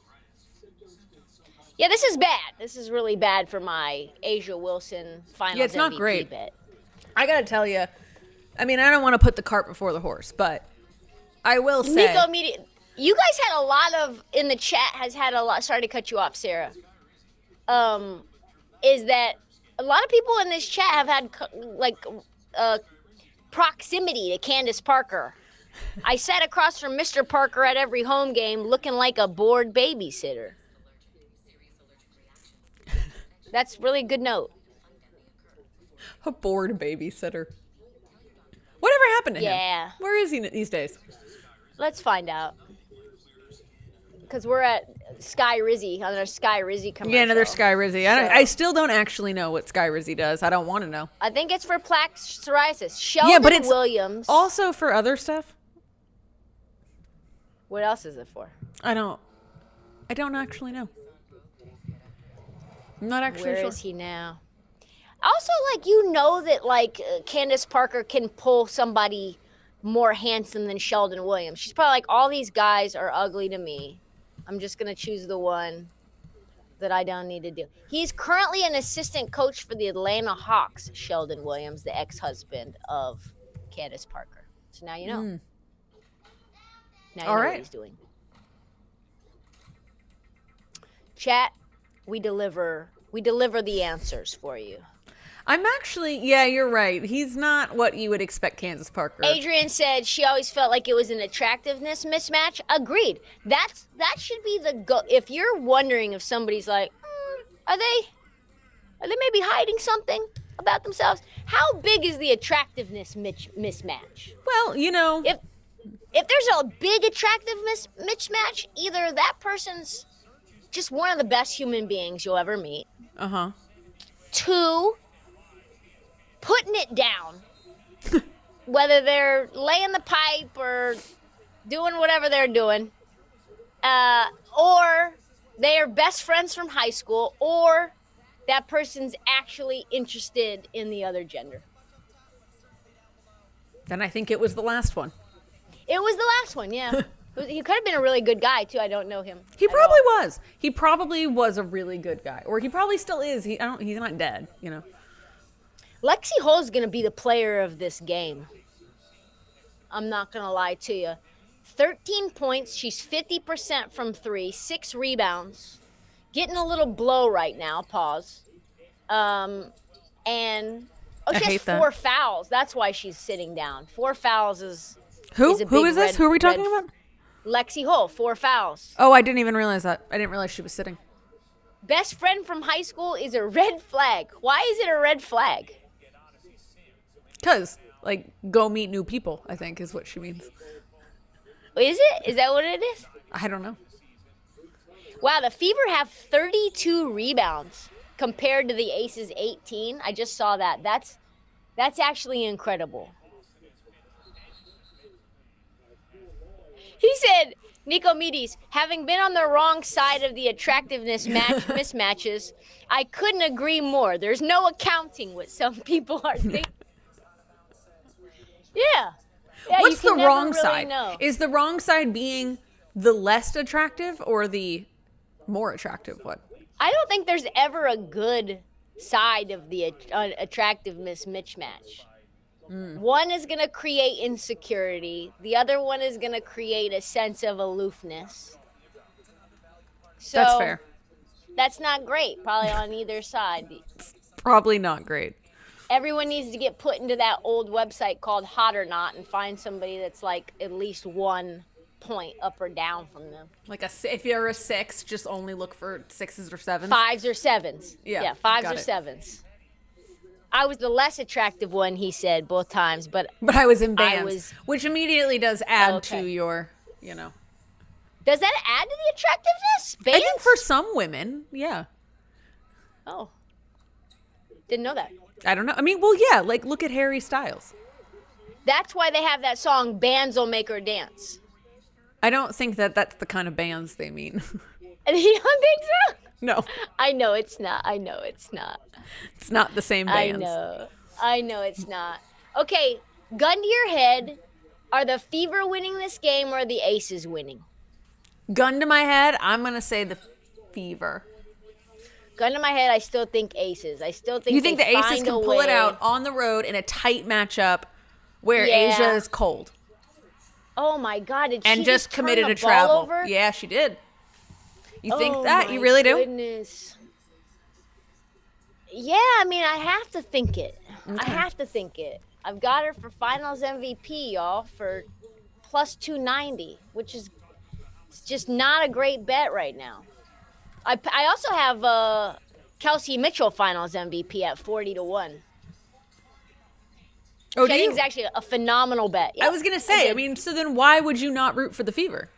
Yeah, this is bad. This is really bad for my Asia Wilson finals. Yeah, it's not MVP great. Bet. I gotta tell you, I mean, I don't want to put the cart before the horse, but I will say, Nico Media, you guys had a lot of in the chat has had a lot. Sorry to cut you off, Sarah. Is that a lot of people in this chat have had proximity to Candace Parker. I sat across from Mr. Parker at every home game, looking like a bored babysitter. That's really a good note. A bored babysitter. Whatever happened to him? Yeah. Where is he these days? Let's find out. Because we're at Sky Rizzy, on our Sky Rizzy commercial. Yeah, another Sky Rizzy. I still don't actually know what Sky Rizzy does. I don't want to know. I think it's for plaque psoriasis. Sheldon Williams. Also for other stuff. What else is it for? I don't actually know. I'm not actually sure. Where is he now? Also, that Candace Parker can pull somebody more handsome than Sheldon Williams. She's probably like, all these guys are ugly to me. I'm just going to choose the one that I don't need to do. He's currently an assistant coach for the Atlanta Hawks, Sheldon Williams, the ex-husband of Candace Parker. So now you know. Now you know what he's doing. Chat, we deliver the answers for you. I'm actually, yeah, you're right. He's not what you would expect Candace Parker. Adrian said she always felt like it was an attractiveness mismatch. Agreed. That should be the go. If you're wondering if somebody's like, are they maybe hiding something about themselves? How big is the attractiveness mismatch? Well, you know, if there's a big attractiveness mismatch, either that person's just one of the best human beings you'll ever meet. Uh-huh. 2, putting it down. Whether they're laying the pipe or doing whatever they're doing. Or they are best friends from high school, or that person's actually interested in the other gender. Then I think it was the last one. It was the last one, yeah. He could have been a really good guy, too. I don't know him. He probably was. He probably was a really good guy. Or he probably still is. He's not dead, you know. Lexi Hull's going to be the player of this game. I'm not going to lie to you. 13 points. She's 50% from 3. 6 rebounds. Getting a little blow right now. Pause. And she has 4 fouls. That's why she's sitting down. 4 fouls is Who is this? Who are we talking about? Lexi Hull, 4 fouls. Oh, I didn't even realize that. I didn't realize she was sitting. Best friend from high school is a red flag. Why is it a red flag? Because, like, go meet new people, I think, is what she means. Is it? Is that what it is? I don't know. Wow, the Fever have 32 rebounds compared to the Aces 18. I just saw that. That's actually incredible. He said, Nico Midis, having been on the wrong side of the attractiveness mismatches, I couldn't agree more. There's no accounting what some people are thinking. Yeah. What's the wrong side? Is the wrong side being the less attractive or the more attractive one? I don't think there's ever a good side of the attractiveness mismatch. One is going to create insecurity. The other one is going to create a sense of aloofness. So that's fair. That's not great, probably on either side. Probably not great. Everyone needs to get put into that old website called Hot or Not and find somebody that's like at least 1 point up or down from them. Like if you're a 6, just only look for 6s or 7s. 5s or 7s. Yeah, 5s or 7s. I was the less attractive one, he said, both times, but I was in bands, which immediately does add to your, you know. Does that add to the attractiveness? Bands? I think for some women, yeah. Oh. Didn't know that. I don't know. I mean, well, yeah, like look at Harry Styles. That's why they have that song, Bands Will Make Her Dance. I don't think that that's the kind of bands they mean. You don't think so? No. I know it's not. It's not the same bands. I know it's not. Okay, gun to your head. Are the Fever winning this game or are the Aces winning? Gun to my head, I'm going to say the Fever. Gun to my head, I still think Aces. I still think you think the Aces can pull it out on the road in a tight matchup where Asia is cold. Oh my God! Did and she just committed turn a the travel? Ball over? Yeah, she did. You think that? You really do? Goodness. Yeah, I mean, I have to think it. Okay. I have to think it. I've got her for Finals MVP, y'all, for plus 290, which is just not a great bet right now. I also have Kelsey Mitchell Finals MVP at 40-1. Oh, which I think is actually a phenomenal bet. Yeah, I was gonna say. I mean, so then why would you not root for the Fever?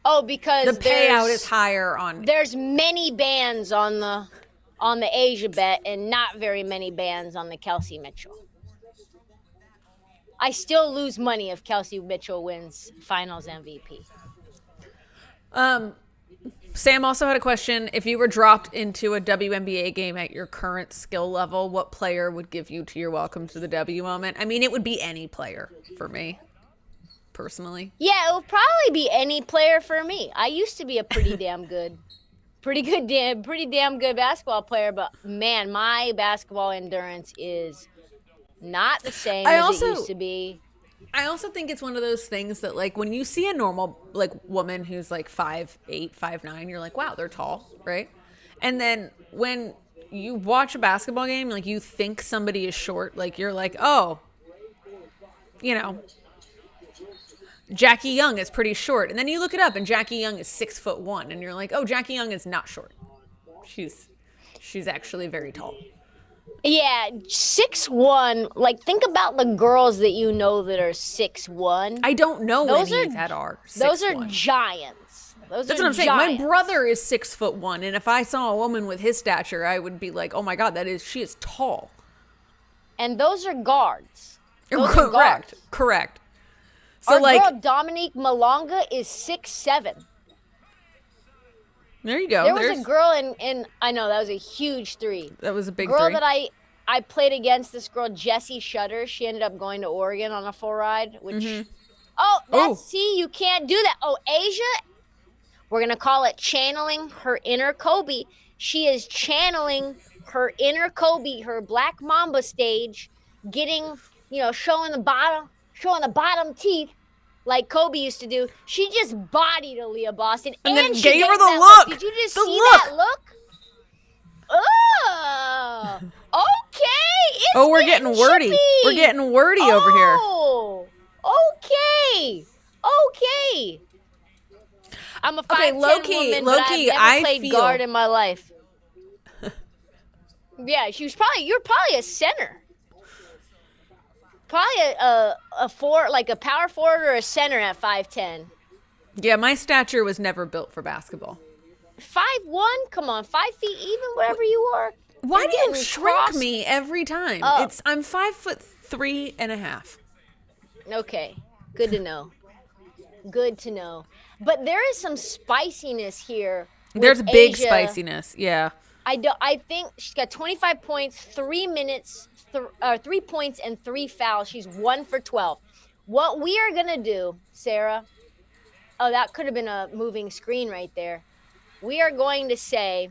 Oh, because the payout is higher on. There's many bands on the Asia bet and not very many bands on the Kelsey Mitchell. I still lose money if Kelsey Mitchell wins Finals MVP. Sam also had a question. If you were dropped into a WNBA game at your current skill level, what player would give you to your welcome to the W moment? I mean, it would be any player for me, personally. Yeah, it would probably be any player for me. I used to be a pretty damn good basketball player, but man, my basketball endurance is not the same as it used to be. I also think it's one of those things that, like, when you see a normal, like, woman who's, like, 5'8", 5'9", you're like, wow, they're tall, right? And then when you watch a basketball game, like, you think somebody is short, like, you're like, oh, you know, Jackie Young is pretty short. And then you look it up, and Jackie Young is 6'1", and you're like, oh, Jackie Young is not short. She's actually very tall. Yeah, 6'1". Like, think about the girls that you know that are 6'1". I don't know any that are 6'1". Those are giants. those That's are what I'm saying. giants. My brother is 6'1", and if I saw a woman with his stature, I would be like, "Oh my God, she is tall." And those are guards. Those Correct. are guards. Correct. So Our like, girl Dominique Malonga is 6'7". there you go. There was a girl in I know that was a huge three. That was a big girl three. that I played against, this girl Jessie Shutter. She ended up going to Oregon on a full ride, which see, you can't do that. Oh, Asia, we're gonna call it channeling her inner Kobe. She is channeling her inner Kobe, her Black Mamba stage, getting, showing the bottom teeth like Kobe used to do. She just bodied Aaliyah Boston, and then she gave her the that look. Did you just see that look? Oh, okay. We're getting wordy. Chippy. We're getting wordy over here. Oh, okay. I'm a 5'10" woman, but I've never played guard in my life. Yeah, you're probably a center. Probably a four, like a power forward or a center at 5'10". Yeah, my stature was never built for basketball. 5'1", come on, 5 feet even, whatever you are. Why do you shrink me every time? I'm 5'3.5". Okay, good to know. Good to know. But there is some spiciness here. There's big spiciness, yeah. I think she's got 25 points, 3 minutes, 3 points, and 3 fouls. She's 1 for 12. What we are gonna do, Sarah? Oh, that could have been a moving screen right there. We are going to say,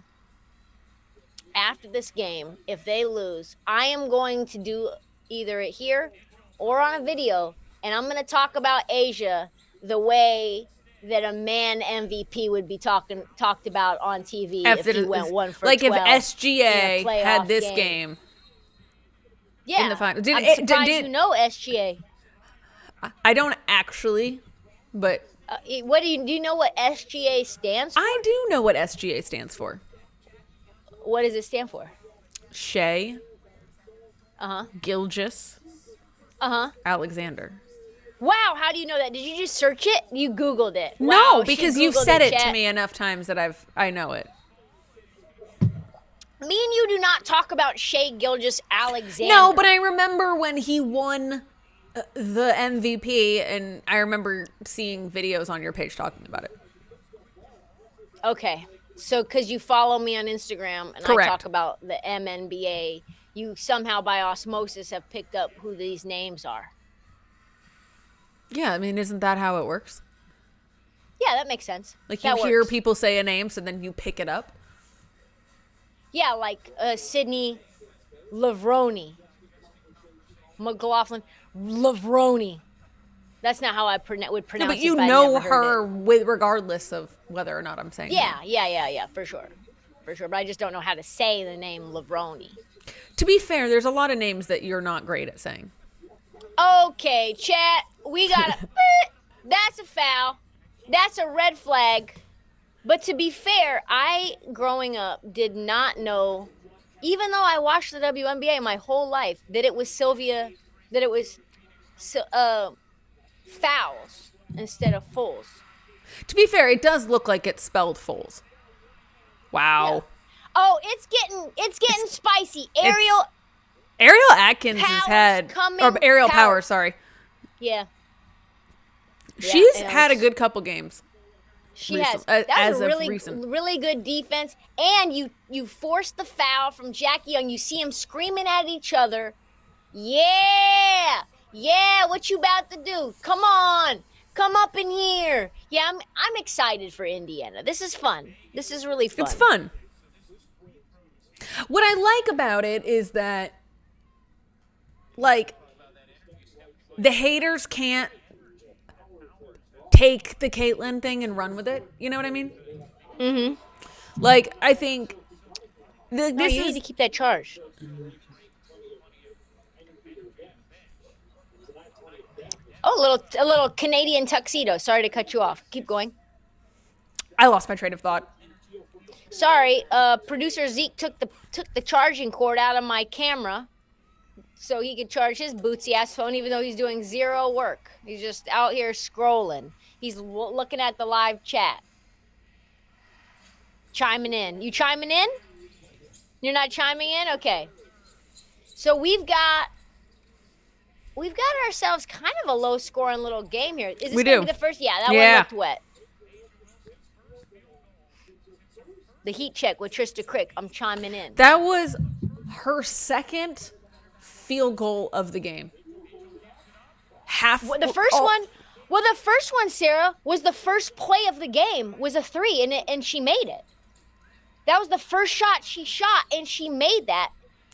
after this game, if they lose, I am going to do either it here or on a video, and I'm going to talk about Asia the way that a man MVP would be talked about on TV if he went 1 for 12. Like if SGA had this game. Yeah. In the final. I'm surprised you know SGA. I don't actually, but... do you know what SGA stands for? I do know what SGA stands for. What does it stand for? Shea. Gilgeous. Alexander. Wow, how do you know that? Did you just search it? You Googled it. No, wow, because you've said it to me enough times that I know it. Me and you do not talk about Shea Gilgeous Alexander. No, but I remember when he won the MVP, and I remember seeing videos on your page talking about it. Okay, so because you follow me on Instagram and Correct. I talk about the WNBA, you somehow by osmosis have picked up who these names are. Yeah, I mean, isn't that how it works? Yeah, that makes sense. Like you hear people say a name, so then you pick it up? Yeah, like Sydney Lavroni. McLaughlin Lavroni. That's not how I would pronounce it. But you know her regardless of whether or not I'm saying it. Yeah, for sure. But I just don't know how to say the name Lavroni. To be fair, there's a lot of names that you're not great at saying. Okay, chat, we got to... That's a foul. That's a red flag. But to be fair, I, growing up, did not know, even though I watched the WNBA my whole life, that it was fouls instead of fulls. To be fair, it does look like it's spelled fulls. Wow. Yeah. Oh, it's getting spicy. Ariel Atkins has had, or Ariel Power, sorry. Yeah. She's had a good couple games. She has. That was a really good defense. And you forced the foul from Jackie Young. You see them screaming at each other. Yeah, what you about to do? Come on. Come up in here. Yeah, I'm excited for Indiana. This is fun. This is really fun. It's fun. What I like about it is that, like, the haters can't take the Caitlyn thing and run with it. You know what I mean? Mm-hmm. Like, I think you need to keep that charged. Oh, a little Canadian tuxedo. Sorry to cut you off. Keep going. I lost my train of thought. Sorry, producer Zeke took the charging cord out of my camera so he could charge his bootsy ass phone, even though he's doing zero work. He's just out here scrolling. He's looking at the live chat. chiming in. You chiming in? You're not chiming in? Okay. So we've got ourselves kind of a low-scoring little game here. Is this going to be the first? Yeah, that one looked wet. The heat check with Trista Crick. I'm chiming in. That was her second field goal of the game. The first one, Sarah, was the first play of the game. Was a 3, and she made it. That was the first shot she shot, and she made that.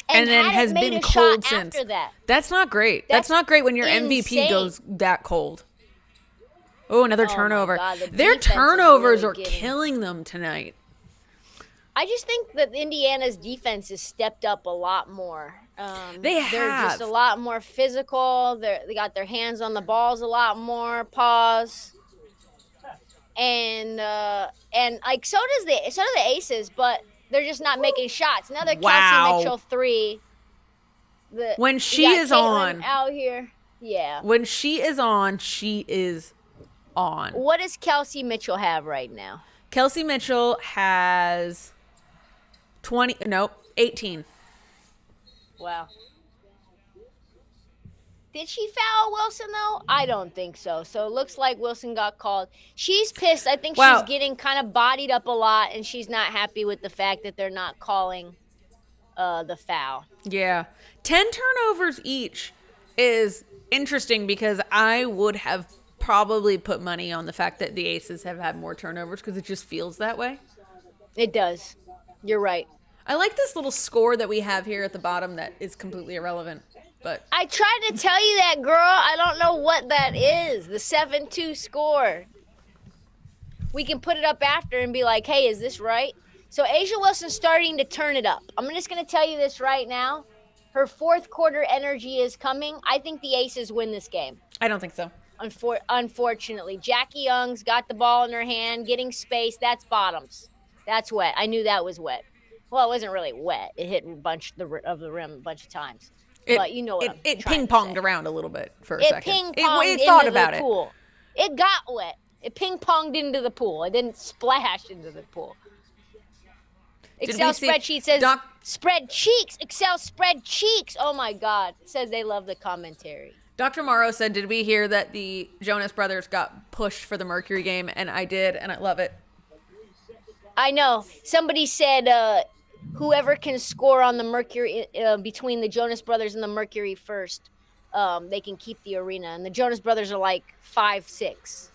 And then has been cold since. After that. That's not great. That's not great when your MVP goes that cold. Oh, another turnover. God, their turnovers are killing them tonight. I just think that Indiana's defense has stepped up a lot more. They're just a lot more physical. They got their hands on the balls a lot more. Pause. And like so do the Aces, but they're just not making shots. Another Kelsey Mitchell 3. When she is on out here, yeah. When she is on, she is on. What does Kelsey Mitchell have right now? Kelsey Mitchell has 18. Wow. Did she foul Wilson, though? I don't think so. So it looks like Wilson got called. She's pissed. I think she's getting kind of bodied up a lot, and she's not happy with the fact that they're not calling the foul. Yeah. 10 turnovers each is interesting because I would have probably put money on the fact that the Aces have had more turnovers because it just feels that way. It does. You're right. I like this little score that we have here at the bottom that is completely irrelevant. But I tried to tell you that, girl. I don't know what that is. The 7-2 score. We can put it up after and be like, hey, is this right? So Asia Wilson's starting to turn it up. I'm just going to tell you this right now. Her fourth quarter energy is coming. I think the Aces win this game. I don't think so. Unfortunately. Jackie Young's got the ball in her hand, getting space. That's bottoms. That's wet. I knew that was wet. Well, it wasn't really wet. It hit a bunch of the rim a bunch of times. But you know what it ping-ponged around a little bit for a second. It ping-ponged into the pool. It got wet. It ping-ponged into the pool. It didn't splash into the pool. Excel spreadsheet says, spread cheeks. Excel spread cheeks. Oh, my God. It said they love the commentary. Dr. Morrow said, did we hear that the Jonas Brothers got pushed for the Mercury game? And I did, and I love it. I know. Somebody said whoever can score on the Mercury between the Jonas Brothers and the Mercury first, they can keep the arena. And the Jonas Brothers are like 5'6".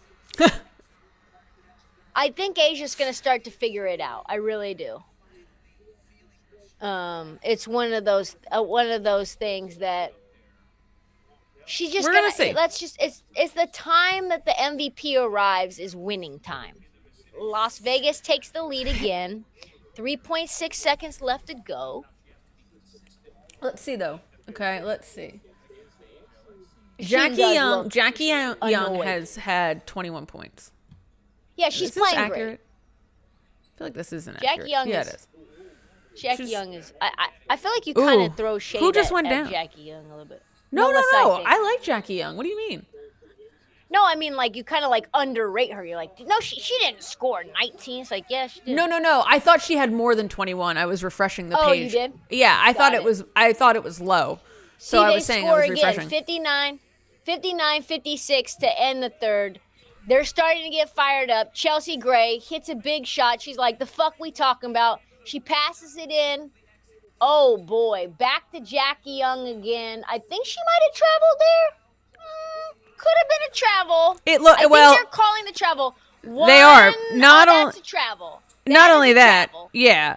I think Asia's going to start to figure it out. I really do. It's one of those things that she's just going to see. It's the time that the MVP arrives is winning time. Las Vegas takes the lead again. 3.6 seconds left to go. Let's see, though. Okay, let's see. Jackie Young has had 21 points. Yeah, she's playing accurate? great. I feel like this isn't accurate. It is. Jackie Young is. I feel like you kind of throw shade at Jackie Young a little bit. No. I like Jackie Young. What do you mean? No, I mean, like, you kind of, like, underrate her. You're like, no, she didn't score 19. It's like, yeah, she did. No. I thought she had more than 21. I was refreshing the page. Oh, you did? Yeah, I thought it was low. So I was saying I was refreshing. 59-56 to end the third. They're starting to get fired up. Chelsea Gray hits a big shot. She's like, the fuck we talking about? She passes it in. Oh, boy. Back to Jackie Young again. I think she might have traveled there. Could have been a travel. I think they're calling the travel. They are. That's a travel. Not only that. Yeah.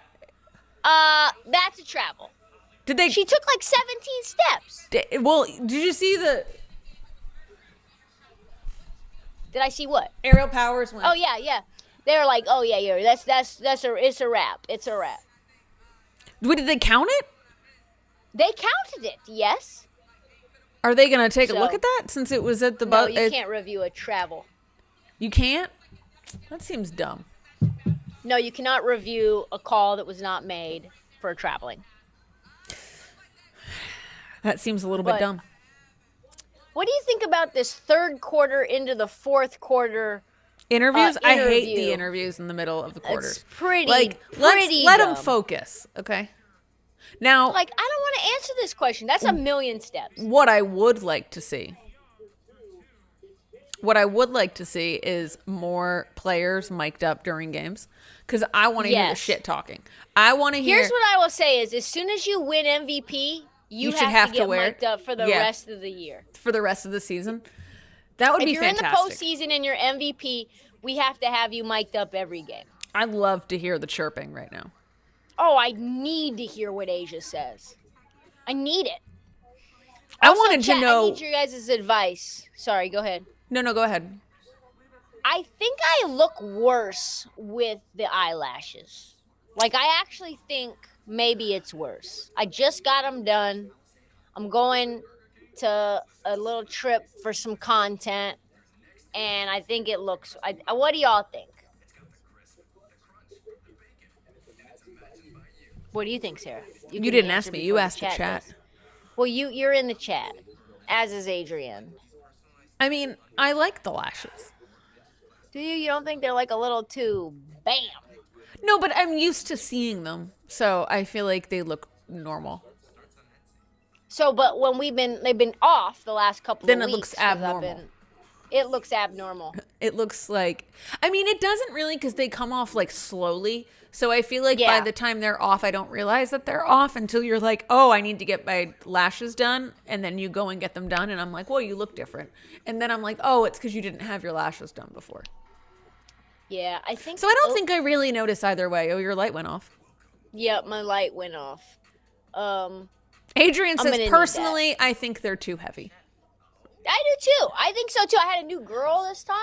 That's a travel. Did they? She took like 17 steps. Did you see the? Did I see what? Aerial Powers went. Oh yeah. They were like, oh yeah. It's a wrap. It's a wrap. Did they count it? They counted it. Yes. Are they going to take a look at that since it was at the No, you can't review a travel. You can't? That seems dumb. No, you cannot review a call that was not made for traveling. That seems a little bit dumb. What do you think about this third quarter into the fourth quarter Interviews? I hate the interviews in the middle of the quarters. It's pretty, like, let them focus, okay? Now, like, I don't want to answer this question. That's a million steps. What I would like to see is more players mic'd up during games, because I want to hear the shit talking. I want to hear. Here's what I will say: is as soon as you win MVP, you have to get mic'd up for the rest of the year, for the rest of the season. That would be fantastic. If you're in the postseason and you're MVP, we have to have you mic'd up every game. I'd love to hear the chirping right now. Oh, I need to hear what Asia says. I need it. Also, I wanted to know. I need your guys' advice. Sorry, go ahead. No, go ahead. I think I look worse with the eyelashes. Like, I actually think maybe it's worse. I just got them done. I'm going to a little trip for some content, and I think it looks. What do y'all think? What do you think, Sarah? You didn't ask me. You asked the chat. Well, you're in the chat, as is Adrienne. I mean, I like the lashes. Do you? You don't think they're like a little too bam? No, but I'm used to seeing them, so I feel like they look normal. So, but when they've been off the last couple of weeks. Then it looks abnormal. It looks abnormal. It looks like, I mean, it doesn't really, because they come off like slowly. So I feel like by the time they're off, I don't realize that they're off until you're like, oh, I need to get my lashes done. And then you go and get them done. And I'm like, well, you look different. And then I'm like, oh, it's because you didn't have your lashes done before. Yeah, I think. So I don't think I really notice either way. Oh, your light went off. Yep, my light went off. Adrian says, personally, I think they're too heavy. I do too. I think so too. I had a new girl this time,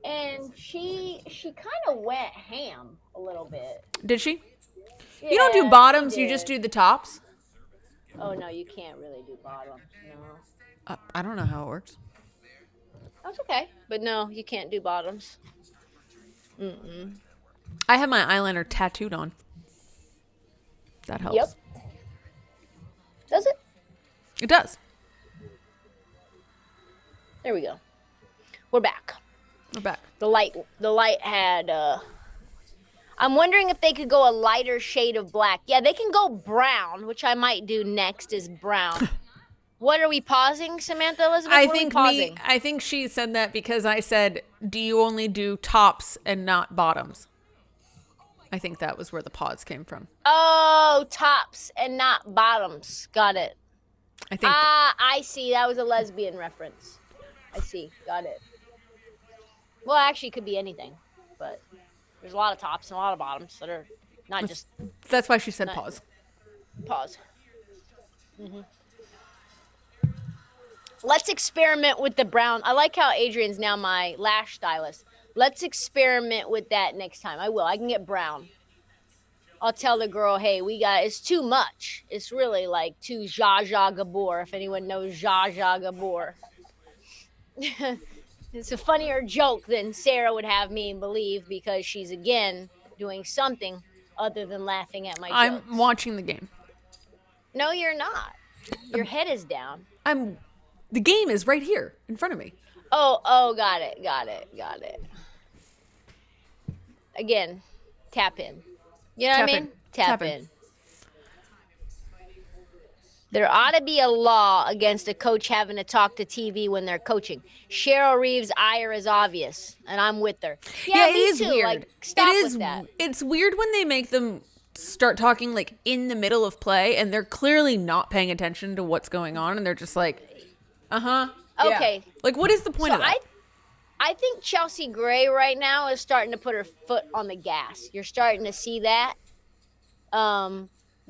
and she kind of went ham a little bit. Did she? Yeah, you don't do bottoms. You just do the tops. Oh no, you can't really do bottoms. No. I don't know how it works. That's okay, but no, you can't do bottoms. I have my eyeliner tattooed on. That helps. Yep. Does it? It does. There we go. We're back. The light had I'm wondering if they could go a lighter shade of black. Yeah, they can go brown, which I might do next is brown. What are we pausing, Samantha Elizabeth? I think she said that because I said, do you only do tops and not bottoms? I think that was where the pause came from. Oh, tops and not bottoms. Got it. I think. I see. That was a lesbian reference. I see. Got it. Well, actually, it could be anything, but there's a lot of tops and a lot of bottoms that are not just. That's why she said pause. Pause. Let's experiment with the brown. I like how Adrian's now my lash stylist. Let's experiment with that next time. I will. I can get brown. I'll tell the girl, hey, it's too much. It's really like too Zsa Zsa Gabor, if anyone knows Zsa Zsa Gabor. It's a funnier joke than Sarah would have me believe because she's, again, doing something other than laughing at my jokes. I'm watching the game. No, you're not. Your head is down. The game is right here in front of me. Oh, got it. Again, tap in. You know what I mean? Tap in. There ought to be a law against a coach having to talk to TV when they're coaching. Cheryl Reeves' ire is obvious, and I'm with her. Yeah, it is too. Weird. Like, stop with that. It's weird when they make them start talking like in the middle of play, and they're clearly not paying attention to what's going on, and they're just like, okay. Yeah. Like, what is the point of that? I think Chelsea Gray right now is starting to put her foot on the gas. You're starting to see that.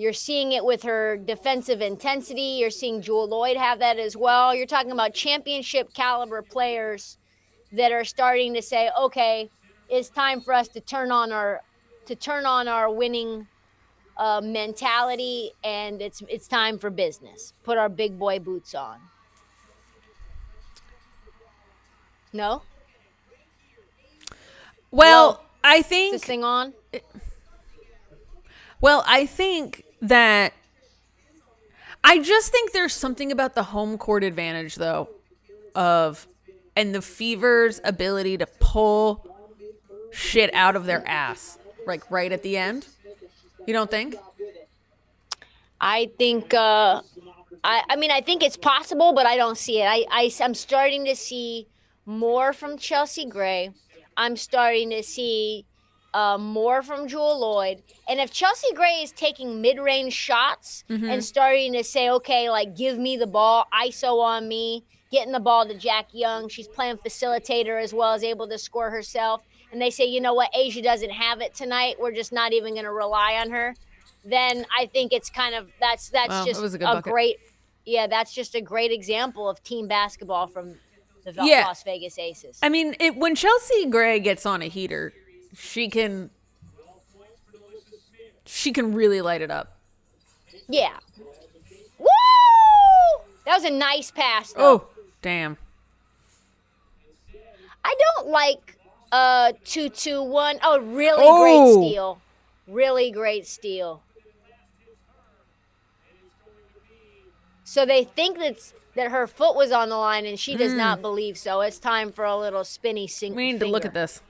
You're seeing it with her defensive intensity. You're seeing Jewel Lloyd have that as well. You're talking about championship caliber players that are starting to say, okay, it's time for us to turn on our winning mentality, and it's time for business. Put our big boy boots on. No? Well, I think is this thing on? Well, I think that I just think there's something about the home court advantage, though, of and the Fever's ability to pull shit out of their ass, like right at the end. You don't think? I think. I mean, I think it's possible, but I don't see it. I'm starting to see more from Chelsea Gray. I'm starting to see more from Jewel Lloyd. And if Chelsea Gray is taking mid-range shots and starting to say, okay, like, give me the ball, ISO on me, getting the ball to Jack Young, she's playing facilitator as well as able to score herself, and they say, you know what, Asia doesn't have it tonight, we're just not even going to rely on her, then I think it's kind of, that's Well, just it was a good bucket. that's just a great example of team basketball from the Las Vegas Aces. I mean, when Chelsea Gray gets on a heater, she can really light it up. Yeah. Woo! That was a nice pass, though. Oh, damn. I don't like 2-2-1. Oh, really great steal. Really great steal. So they think that her foot was on the line, and she does not believe so. It's time for a little spinny sink. We need to look at this.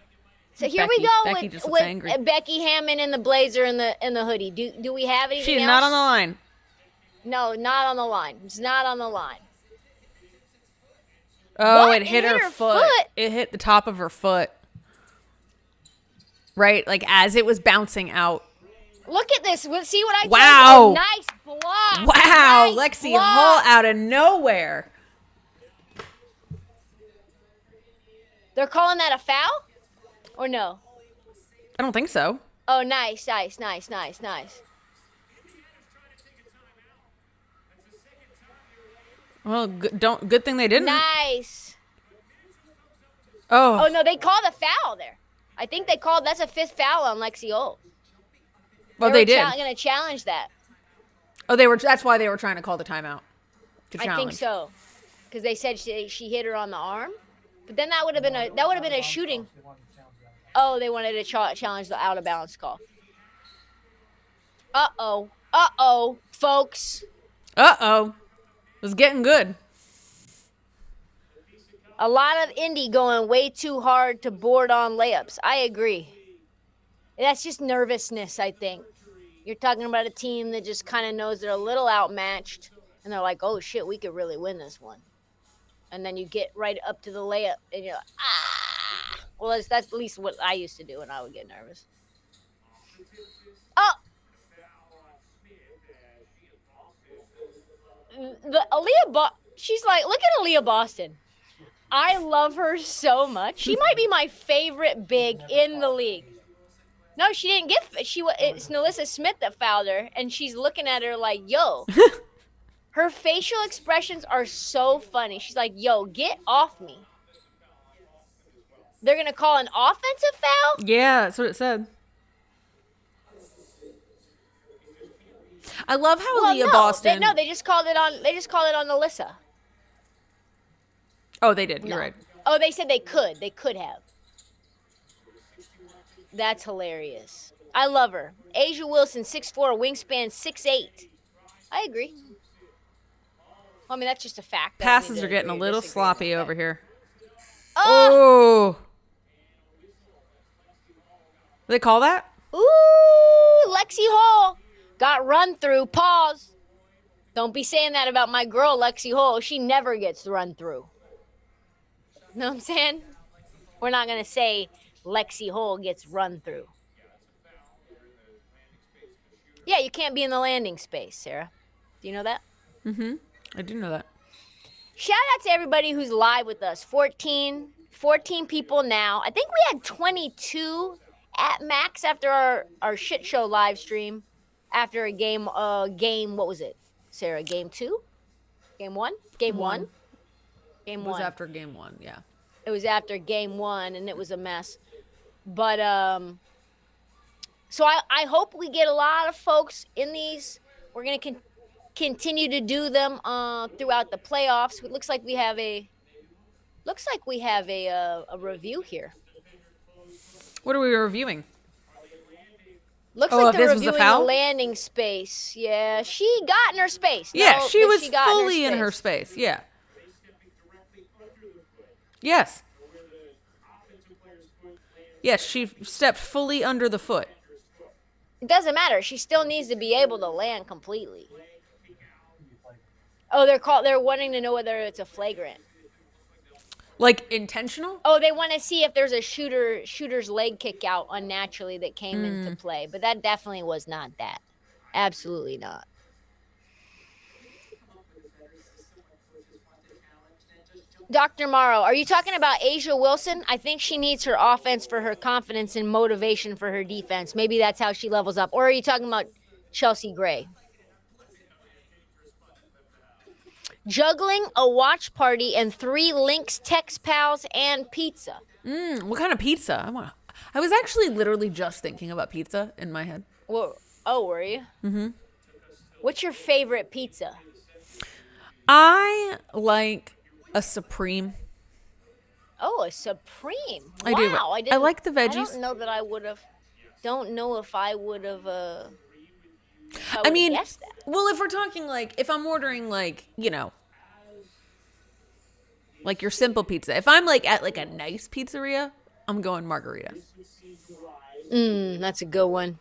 So here we go with Becky Hammond in the blazer and the hoodie. Do we have anything else? She's not on the line. No, not on the line. It's not on the line. Oh, it hit her foot. It hit the top of her foot. Right? Like as it was bouncing out. Look at this. We'll see what I Wow. Oh, nice block. Wow. Nice Lexi block. Hall out of nowhere. They're calling that a foul? Or no? I don't think so. Oh, nice. Well, good thing they didn't. Nice. Oh. Oh, no, they called a foul there. I think they called, that's a fifth foul on Lexi Holt. Well, they did. They're going to challenge that. Oh, that's why they were trying to call the timeout. I think so. Because they said she hit her on the arm. But then that would have been a shooting. Oh, they wanted to challenge the out of bounds call. Uh-oh, folks. Uh-oh. It was getting good. A lot of Indy going way too hard to board on layups. I agree. That's just nervousness, I think. You're talking about a team that just kind of knows they're a little outmatched, and they're like, oh, shit, we could really win this one. And then you get right up to the layup, and you're like, ah. Well, that's at least what I used to do when I would get nervous. Oh. She's like, look at Aaliyah Boston. I love her so much. She might be my favorite big in the league. No, she didn't get. It's Nalissa Smith that fouled her, and she's looking at her like, "Yo." Her facial expressions are so funny. She's like, "Yo, get off me." They're gonna call an offensive foul? Yeah, that's what it said. I love how Leah Boston. They just called it on. They just called it on Nalissa. Oh, they did. You're right. Oh, they said they could. They could have. That's hilarious. I love her. Asia Wilson, 6'4", wingspan 6'8". I agree. I mean, that's just a fact. Passes are getting a little sloppy over here. Oh! They call that? Ooh, Lexi Hall got run through. Pause. Don't be saying that about my girl, Lexi Hall. She never gets run through. Know what I'm saying? We're not going to say Lexi Hall gets run through. Yeah, you can't be in the landing space, Sarah. Do you know that? Mm-hmm. I do know that. Shout out to everybody who's live with us. 14 people now. I think we had 22 at max after our shit show live stream. After a game, what was it, Sarah? Game 2? Game 1? Game 1? Game 1. It was after game 1, yeah. It was after game 1, and it was a mess. But, so I hope we get a lot of folks in these. We're going to continue to do them throughout the playoffs. It looks like we have a review here. What are we reviewing? Looks like they're reviewing the landing space. Yeah, she got in her space. Yeah, she was fully in her space. Yeah. Yes. Yes, she stepped fully under the foot. It doesn't matter. She still needs to be able to land completely. Oh, they're wanting to know whether it's a flagrant. Like intentional? Oh, they want to see if there's a shooter's leg kick out unnaturally that came into play. But that definitely was not that. Absolutely not. Dr. Morrow, are you talking about Asia Wilson? I think she needs her offense for her confidence and motivation for her defense. Maybe that's how she levels up. Or are you talking about Chelsea Gray? Juggling, a watch party, and 3 Lynx text pals and pizza. What kind of pizza? I was actually literally just thinking about pizza in my head. Well, oh, were you? Mm-hmm. What's your favorite pizza? I like a Supreme. Oh, a Supreme. I do. Wow. I like the veggies. I don't know that I would have. Don't know if I would have. I mean, guessed that. Well, if we're talking like, if I'm ordering like, like your simple pizza. If I'm like at like a nice pizzeria, I'm going margarita. That's a good one.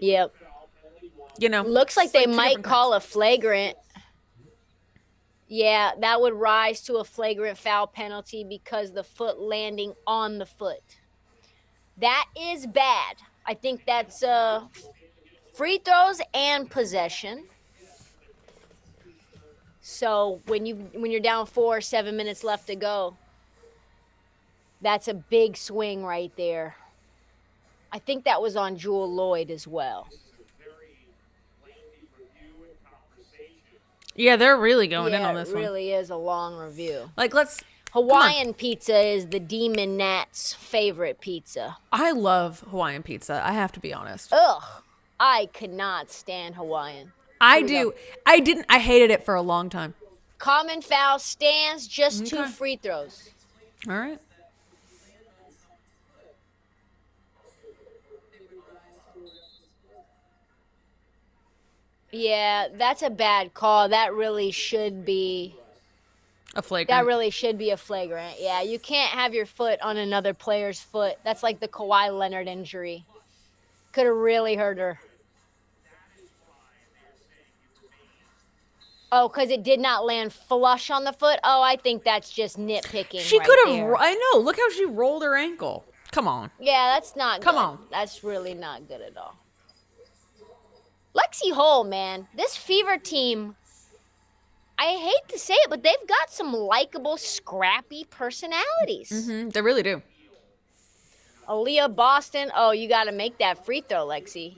Yep. Looks like they might call a flagrant. Yeah, that would rise to a flagrant foul penalty because the foot landing on the foot. That is bad. I think that's free throws and possession. So when you're down 4, 7 minutes left to go, that's a big swing right there. I think that was on Jewel Lloyd as well. Yeah, they're really going in on this one. It really is a long review. Like, Hawaiian pizza is the Demon Gnat's favorite pizza. I love Hawaiian pizza. I have to be honest. Ugh, I could not stand Hawaiian. I do. I hated it for a long time. Common foul stands, just 2 free throws. All right. Yeah, that's a bad call. That really should be a flagrant. That really should be a flagrant. Yeah, you can't have your foot on another player's foot. That's like the Kawhi Leonard injury. Could have really hurt her. Oh, because it did not land flush on the foot? Oh, I think that's just nitpicking. She could have. I know. Look how she rolled her ankle. Come on. Yeah, that's not good. Come on. That's really not good at all. Lexi Hull, man. This Fever team, I hate to say it, but they've got some likable, scrappy personalities. Mm-hmm. They really do. Aaliyah Boston. Oh, you got to make that free throw, Lexi.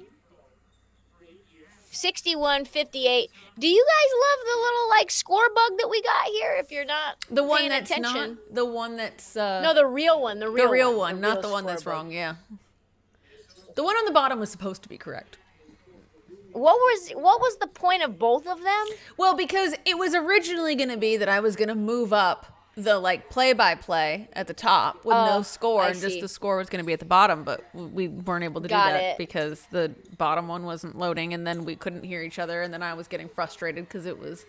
61-58. Do you guys love the little score bug that we got here? If you're not the one paying that's attention. not the one that's no, the real one. The real one, not the one that's wrong. Yeah. The one on the bottom was supposed to be correct. What was the point of both of them? Well, because it was originally going to be that I was going to move up the play-by-play at the top with no score, and just the score was going to be at the bottom, but we weren't able to do that because the bottom one wasn't loading, and then we couldn't hear each other, and then I was getting frustrated because it was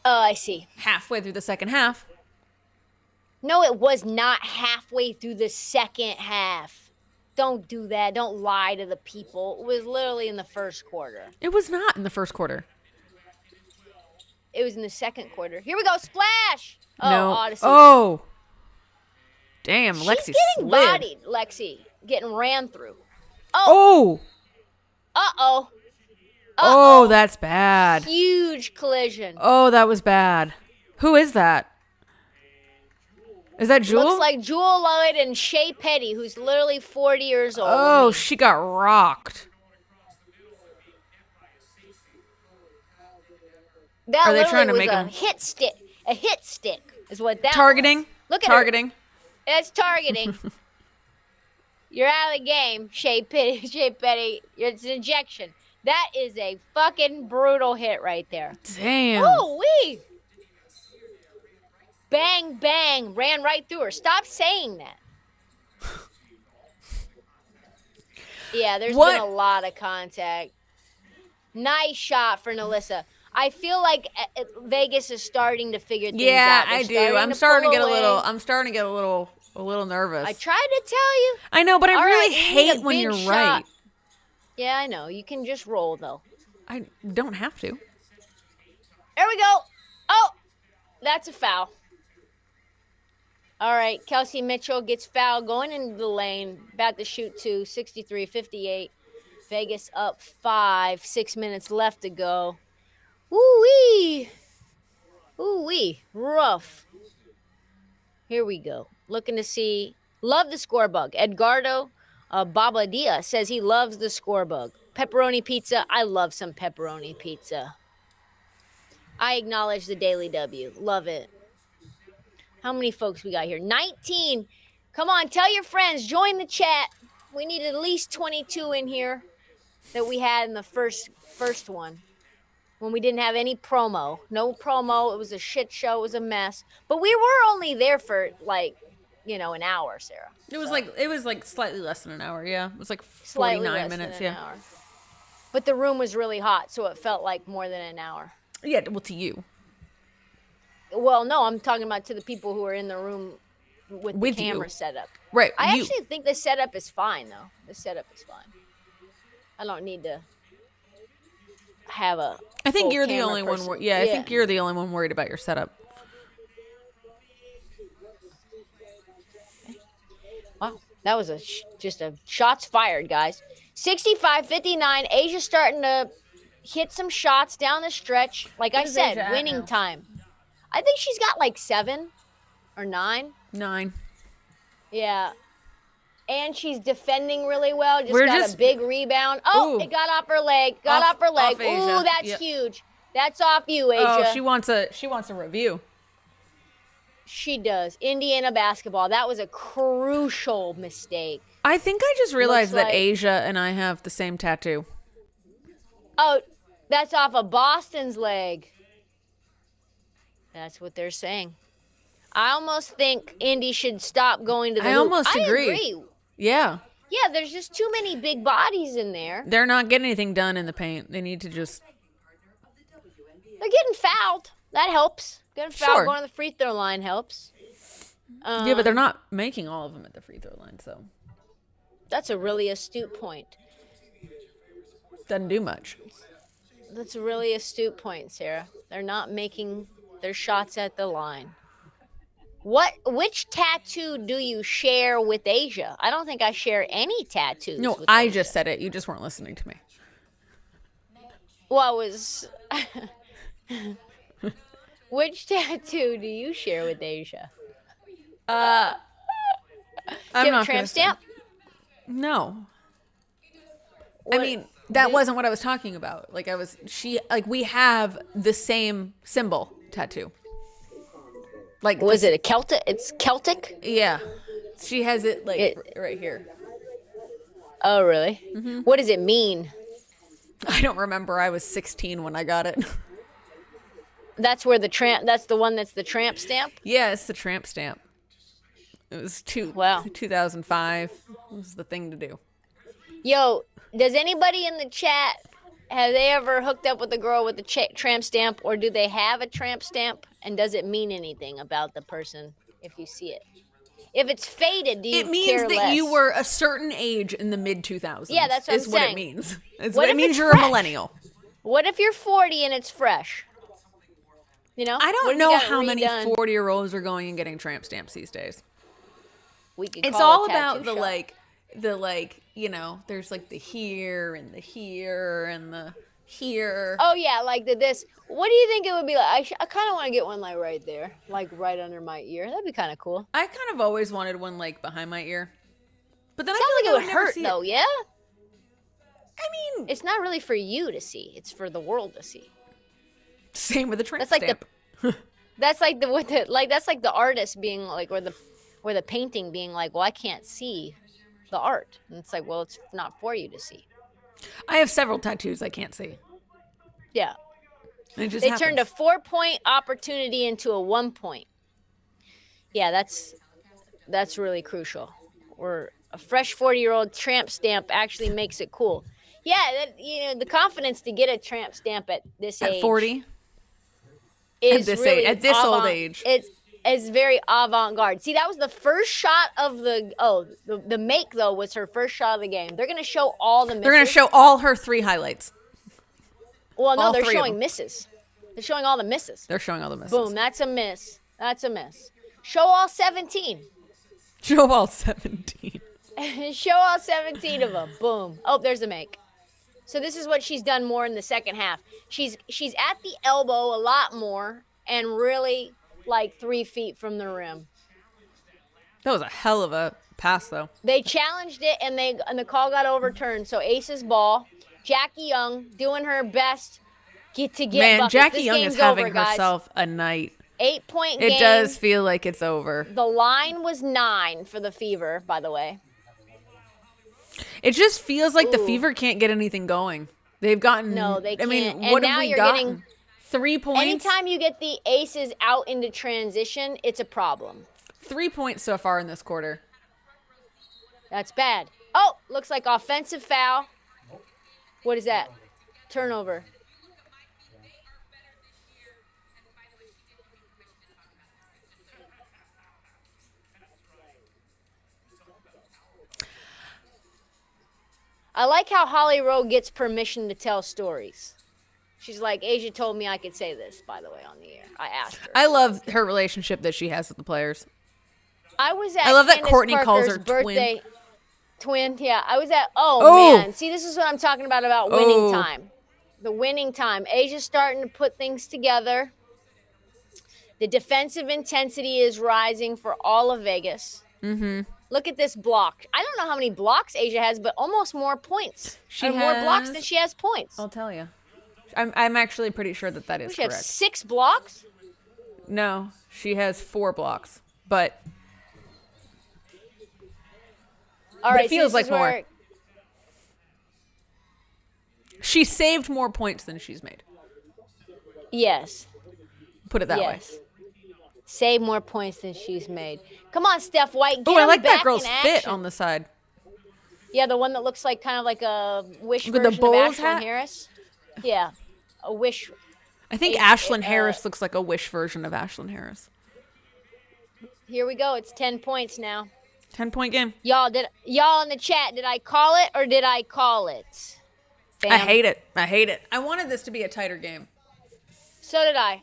I see. halfway through the second half. No, it was not halfway through the second half. Don't do that. Don't lie to the people. It was literally in the first quarter. It was not in the first quarter. It was in the second quarter. Here we go. Splash. Oh, no. Odyssey. Oh. Damn, Lexi She's getting slid. bodied, Lexi. Getting ran through. Oh. Uh-oh. Oh, that's bad. Huge collision. Oh, that was bad. Who is that? Is that Jewel? Looks like Jewel Lloyd and Shea Petty, who's literally 40 years old. Oh, she got rocked. That Are they trying to was make a him hit stick? A hit stick is what that targeting? Was. Look at targeting. Her. It's targeting. You're out of the game, Shea Petty. Shea Petty. It's an ejection. That is a fucking brutal hit right there. Damn. Oh, wee. Bang, bang. Ran right through her. Stop saying that. Yeah, there's been a lot of contact. Nice shot for Nalissa. I feel like Vegas is starting to figure things Yeah, out. They're I do. I'm starting to get a little nervous. I tried to tell you. I know, but I All really right, we need hate a when big you're shot. right. Yeah, I know. You can just roll, though. I don't have to. There we go. Oh, that's a foul. All right, Kelsey Mitchell gets fouled going into the lane. About to shoot 63-58. Vegas up 5. 6 minutes left to go. Ooh-wee. Ooh-wee. Rough. Here we go. Looking to see. Love the score bug. Edgardo Babadia says he loves the score bug. Pepperoni pizza. I love some pepperoni pizza. I acknowledge the Daily W. Love it. How many folks we got here? 19. Come on, tell your friends. Join the chat. We need at least 22 in here that we had in the first one when we didn't have any promo. No promo. It was a shit show. It was a mess. But we were only there for an hour, Sarah. It was like slightly less than an hour. Yeah, it was like 49 slightly less minutes. Than an hour. But the room was really hot, so it felt like more than an hour. Yeah, well, to you. Well, no, I'm talking about to the people who are in the room with the camera setup. Right. I actually think the setup is fine, though. The setup is fine. I don't need to have a. I think you're the only one. I think you're the only one worried about your setup. Wow, that was just a shots fired, guys. 65-59. Asia's starting to hit some shots down the stretch. Like I said, winning time. I think she's got like 7 or 9. 9. Yeah. And she's defending really well. Got a big rebound. Oh, it got off her leg. Ooh, that's huge. That's off you, Asia. Oh, she wants a review. She does. Indiana basketball. That was a crucial mistake. I think I just realized that Asia and I have the same tattoo. Oh, that's off of Boston's leg. That's what they're saying. I almost think Indy should stop going to the hoop. Almost agree. Yeah. Yeah, there's just too many big bodies in there. They're not getting anything done in the paint. They need to just... They're getting fouled. That helps. Getting fouled going to the free throw line helps. Yeah, but they're not making all of them at the free throw line, so... That's a really astute point. Doesn't do much. That's a really astute point, Sarah. They're not making their shots at the line. Which tattoo do you share with Asia? I don't think I share any tattoos. No, with I Asia. just said it. You just weren't listening to me. Well, I was... Which tattoo do you share with Asia? Do you have a tramp stamp? No. I mean, that wasn't what I was talking about. We have the same symbol tattoo. Like, was it a Celtic? It's Celtic? Yeah. She has it right here. Oh, really? Mm-hmm. What does it mean? I don't remember. I was 16 when I got it. That's where that's the one that's the tramp stamp? Yeah, it's the tramp stamp. It was 2005. It was the thing to do. Yo, does anybody in the chat, have they ever hooked up with a girl with a tramp stamp, or do they have a tramp stamp? And does it mean anything about the person if you see it? If it's faded, do you care less? It means that you were a certain age in the mid-2000s. Yeah, that's what I'm saying. What it means. It means you're a millennial. What if you're 40 and it's fresh? You know? I don't know how many 40-year-olds are going and getting tramp stamps these days. It's all about the there's like the here and the here and the here. Oh yeah, like this. What do you think it would be like? I kind of want to get one like right there, like right under my ear. That'd be kind of cool. I kind of always wanted one like behind my ear, but then I feel like it would hurt though. Yeah. I mean, it's not really for you to see; it's for the world to see. Same with the tramp stamp. That's like the artist being like, or the painting being like, well, I can't see the art, and it's like, well, it's not for you to see. I have several tattoos I can't see. Yeah. They turned a 4-point opportunity into a 1-point. Yeah, that's really crucial. Or a fresh 40-year-old tramp stamp actually makes it cool. Yeah, the confidence to get a tramp stamp at this At age 40? is At this really age, at this old age. It's very avant-garde. See, that was the first shot of the make though was her first shot of the game. They're gonna show all the misses. They're going to show all her 3 highlights. Well, no, all they're 3 of showing them. misses. They're showing all the misses. They're showing all the misses. Boom, that's a miss. That's a miss. Show all 17. Show all 17. Show all 17 of them. Boom. Oh, there's a make. So this is what she's done more in the second half. She's at the elbow a lot more and really like 3 feet from the rim. That was a hell of a pass, though. They challenged it and the call got overturned. So Ace's ball. Jackie Young doing her best get buckets. Jackie This Young game's is having over, guys. herself a night. 8-point game. It does feel like it's over. The line was 9 for the Fever, by the way. It just feels like the Fever can't get anything going. They've gotten. No, they can't. I mean, And what now have we you're gotten? getting 3 points. Anytime you get the Aces out into transition, it's a problem. 3 points so far in this quarter. That's bad. Oh, looks like offensive foul. What is that? Turnover. I like how Holly Rowe gets permission to tell stories. She's like, Asia told me I could say this, by the way, on the air. I asked her. I love her relationship that she has with the players. I was at I love that Candace Courtney calls Parker's her birthday. Twin, yeah. I was at, Oh. man. See, this is what I'm talking about winning time. The winning time. Asia's starting to put things together. The defensive intensity is rising for all of Vegas. Mm-hmm. Look at this block. I don't know how many blocks Asia has, but almost more points. More blocks than she has points. I'll tell you. I'm actually pretty sure that is She correct. has 6 blocks? No, she has 4 blocks, but All right, it feels so this like is more. where She saved more points than she's made. Yes. Put it that way. Save more points than she's made. Come on, Steph White. Oh, I like back that girl's in fit action. on the side. Yeah, the one that looks like kind of like a Wish With the version Bulls of Ashlyn hat? Harris. Yeah, a Wish. I think Ashlyn Harris looks like a Wish version of Ashlyn Harris. Here we go. It's 10 points now. 10-point game. Y'all in the chat, did I call it or did I call it? Bam. I hate it. I wanted this to be a tighter game. So did I.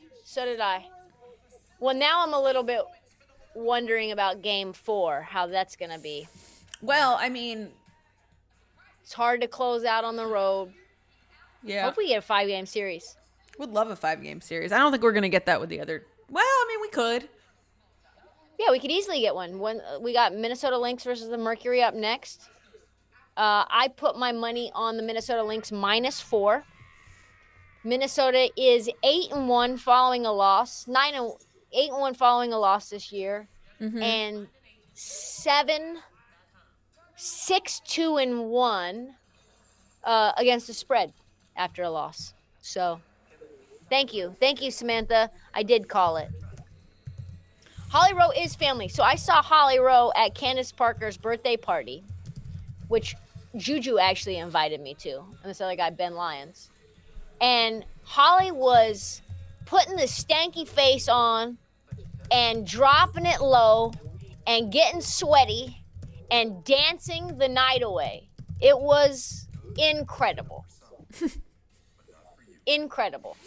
Well, now I'm a little bit wondering about game 4, how that's going to be. Well, I mean, it's hard to close out on the road. Yeah. Hopefully we get a 5-game series. Would love a 5-game series. I don't think we're going to get that with the other. Well, I mean, we could. Yeah, we could easily get one. We got Minnesota Lynx versus the Mercury up next. I put my money on the Minnesota Lynx -4. Minnesota is 8-1 following a loss. 8-1 following a loss this year. Mm-hmm. And 6-2-1 against the spread after a loss. So, thank you, Samantha. I did call it. Holly Rowe is family. So I saw Holly Rowe at Candace Parker's birthday party, which Juju actually invited me to, and this other guy, Ben Lyons. And Holly was putting the stanky face on and dropping it low and getting sweaty and dancing the night away. It was incredible. Incredible.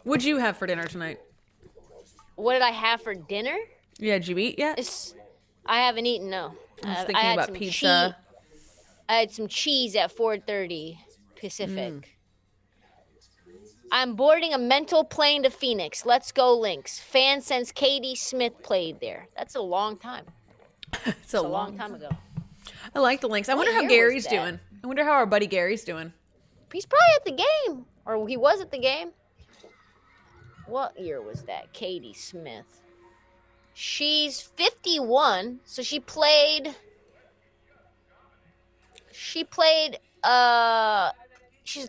What'd you have for dinner tonight? What did I have for dinner? Yeah, did you eat yet? I haven't eaten, no. I was thinking about pizza. I had some cheese at 4:30 Pacific. I'm boarding a mental plane to Phoenix. Let's go Lynx. Fan since Katie Smith played there. That's a long time. It's a long time ago. I like the Lynx. I wonder how Gary's doing. I wonder how our buddy Gary's doing. He's probably at the game. Or he was at the game. What year was that? Katie Smith. She's 51, so she played, she's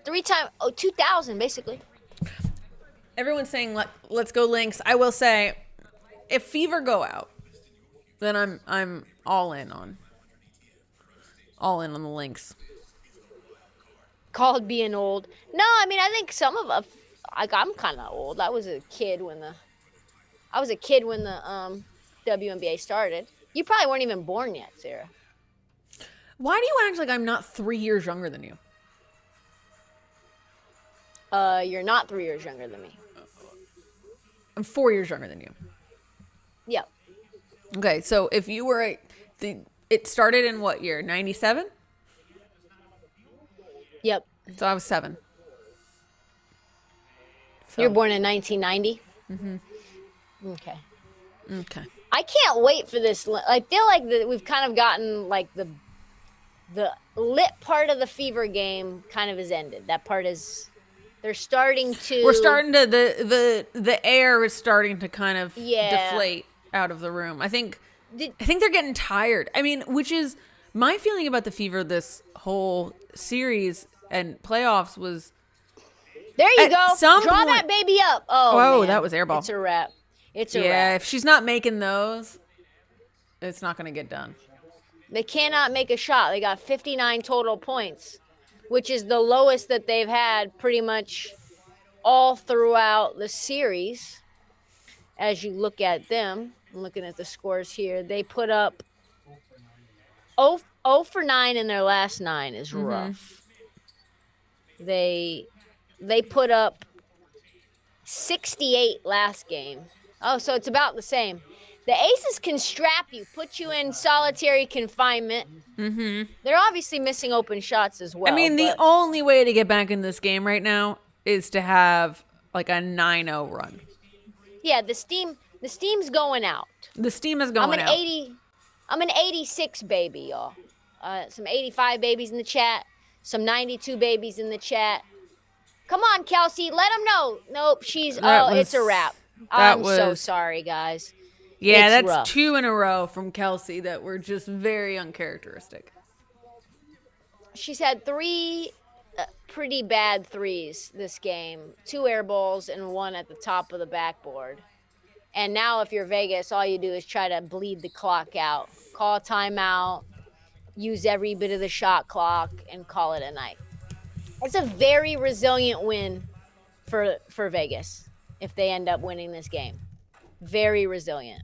3-time, 2000 basically. Everyone's saying let's go Lynx. I will say, if Fever go out, then I'm all in on the Lynx. called being old. No, I mean, I think some of us, like, I'm kind of old. I was a kid when the WNBA started. You probably weren't even born yet, Sarah. Why do you act like I'm not 3 years younger than you? You're not 3 years younger than me. I'm 4 years younger than you. Yep. Okay, so if you were it started in what year? 97? Yep. So I was 7. So. You're born in 1990? Mm-hmm. Okay. Okay. I can't wait for this. I feel like we've kind of gotten like the lit part of the Fever game kind of has ended. That part is, they're starting to. We're starting to the air is starting to kind of deflate out of the room. I think they're getting tired. I mean, which is my feeling about the Fever this whole series and playoffs was. There you go. Draw that baby up. Oh, man. That was airball. It's a wrap. It's a wrap. Yeah, if she's not making those, it's not going to get done. They cannot make a shot. They got 59 total points, which is the lowest that they've had pretty much all throughout the series. As you look at them, I'm looking at the scores here. They put up 0 for 9 in their last 9 is rough. They put up 68 last game. Oh, so it's about the same. The Aces can strap you, put you in solitary confinement. Mm-hmm. They're obviously missing open shots as well. I mean, the only way to get back in this game right now is to have like a 9-0 run. Yeah, the steam's going out. The steam is going out. I'm an 86 baby, y'all. Some 85 babies in the chat. Some 92 babies in the chat. Come on, Kelsey, let them know. Nope, it's a wrap. I'm so sorry, guys. Yeah, it's that's rough. 2 in a row from Kelsey that were just very uncharacteristic. She's had 3 pretty bad threes this game. 2 air balls and 1 at the top of the backboard. And now if you're Vegas, all you do is try to bleed the clock out. Call a timeout, use every bit of the shot clock, and call it a night. It's a very resilient win for Vegas if they end up winning this game. Very resilient.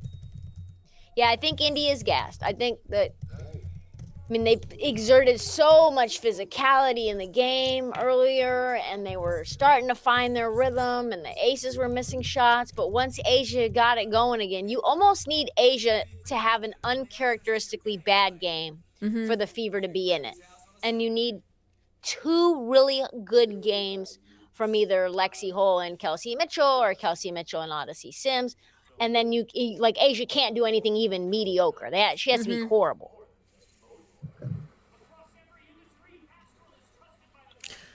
Yeah, I think Indy is gassed. I think that, they exerted so much physicality in the game earlier, and they were starting to find their rhythm, and the Aces were missing shots. But once Asia got it going again, you almost need Asia to have an uncharacteristically bad game for the Fever to be in it. And you need 2 really good games from either Lexi Hull and Kelsey Mitchell or Kelsey Mitchell and Odyssey Sims. And then Asia can't do anything even mediocre. She has to be horrible.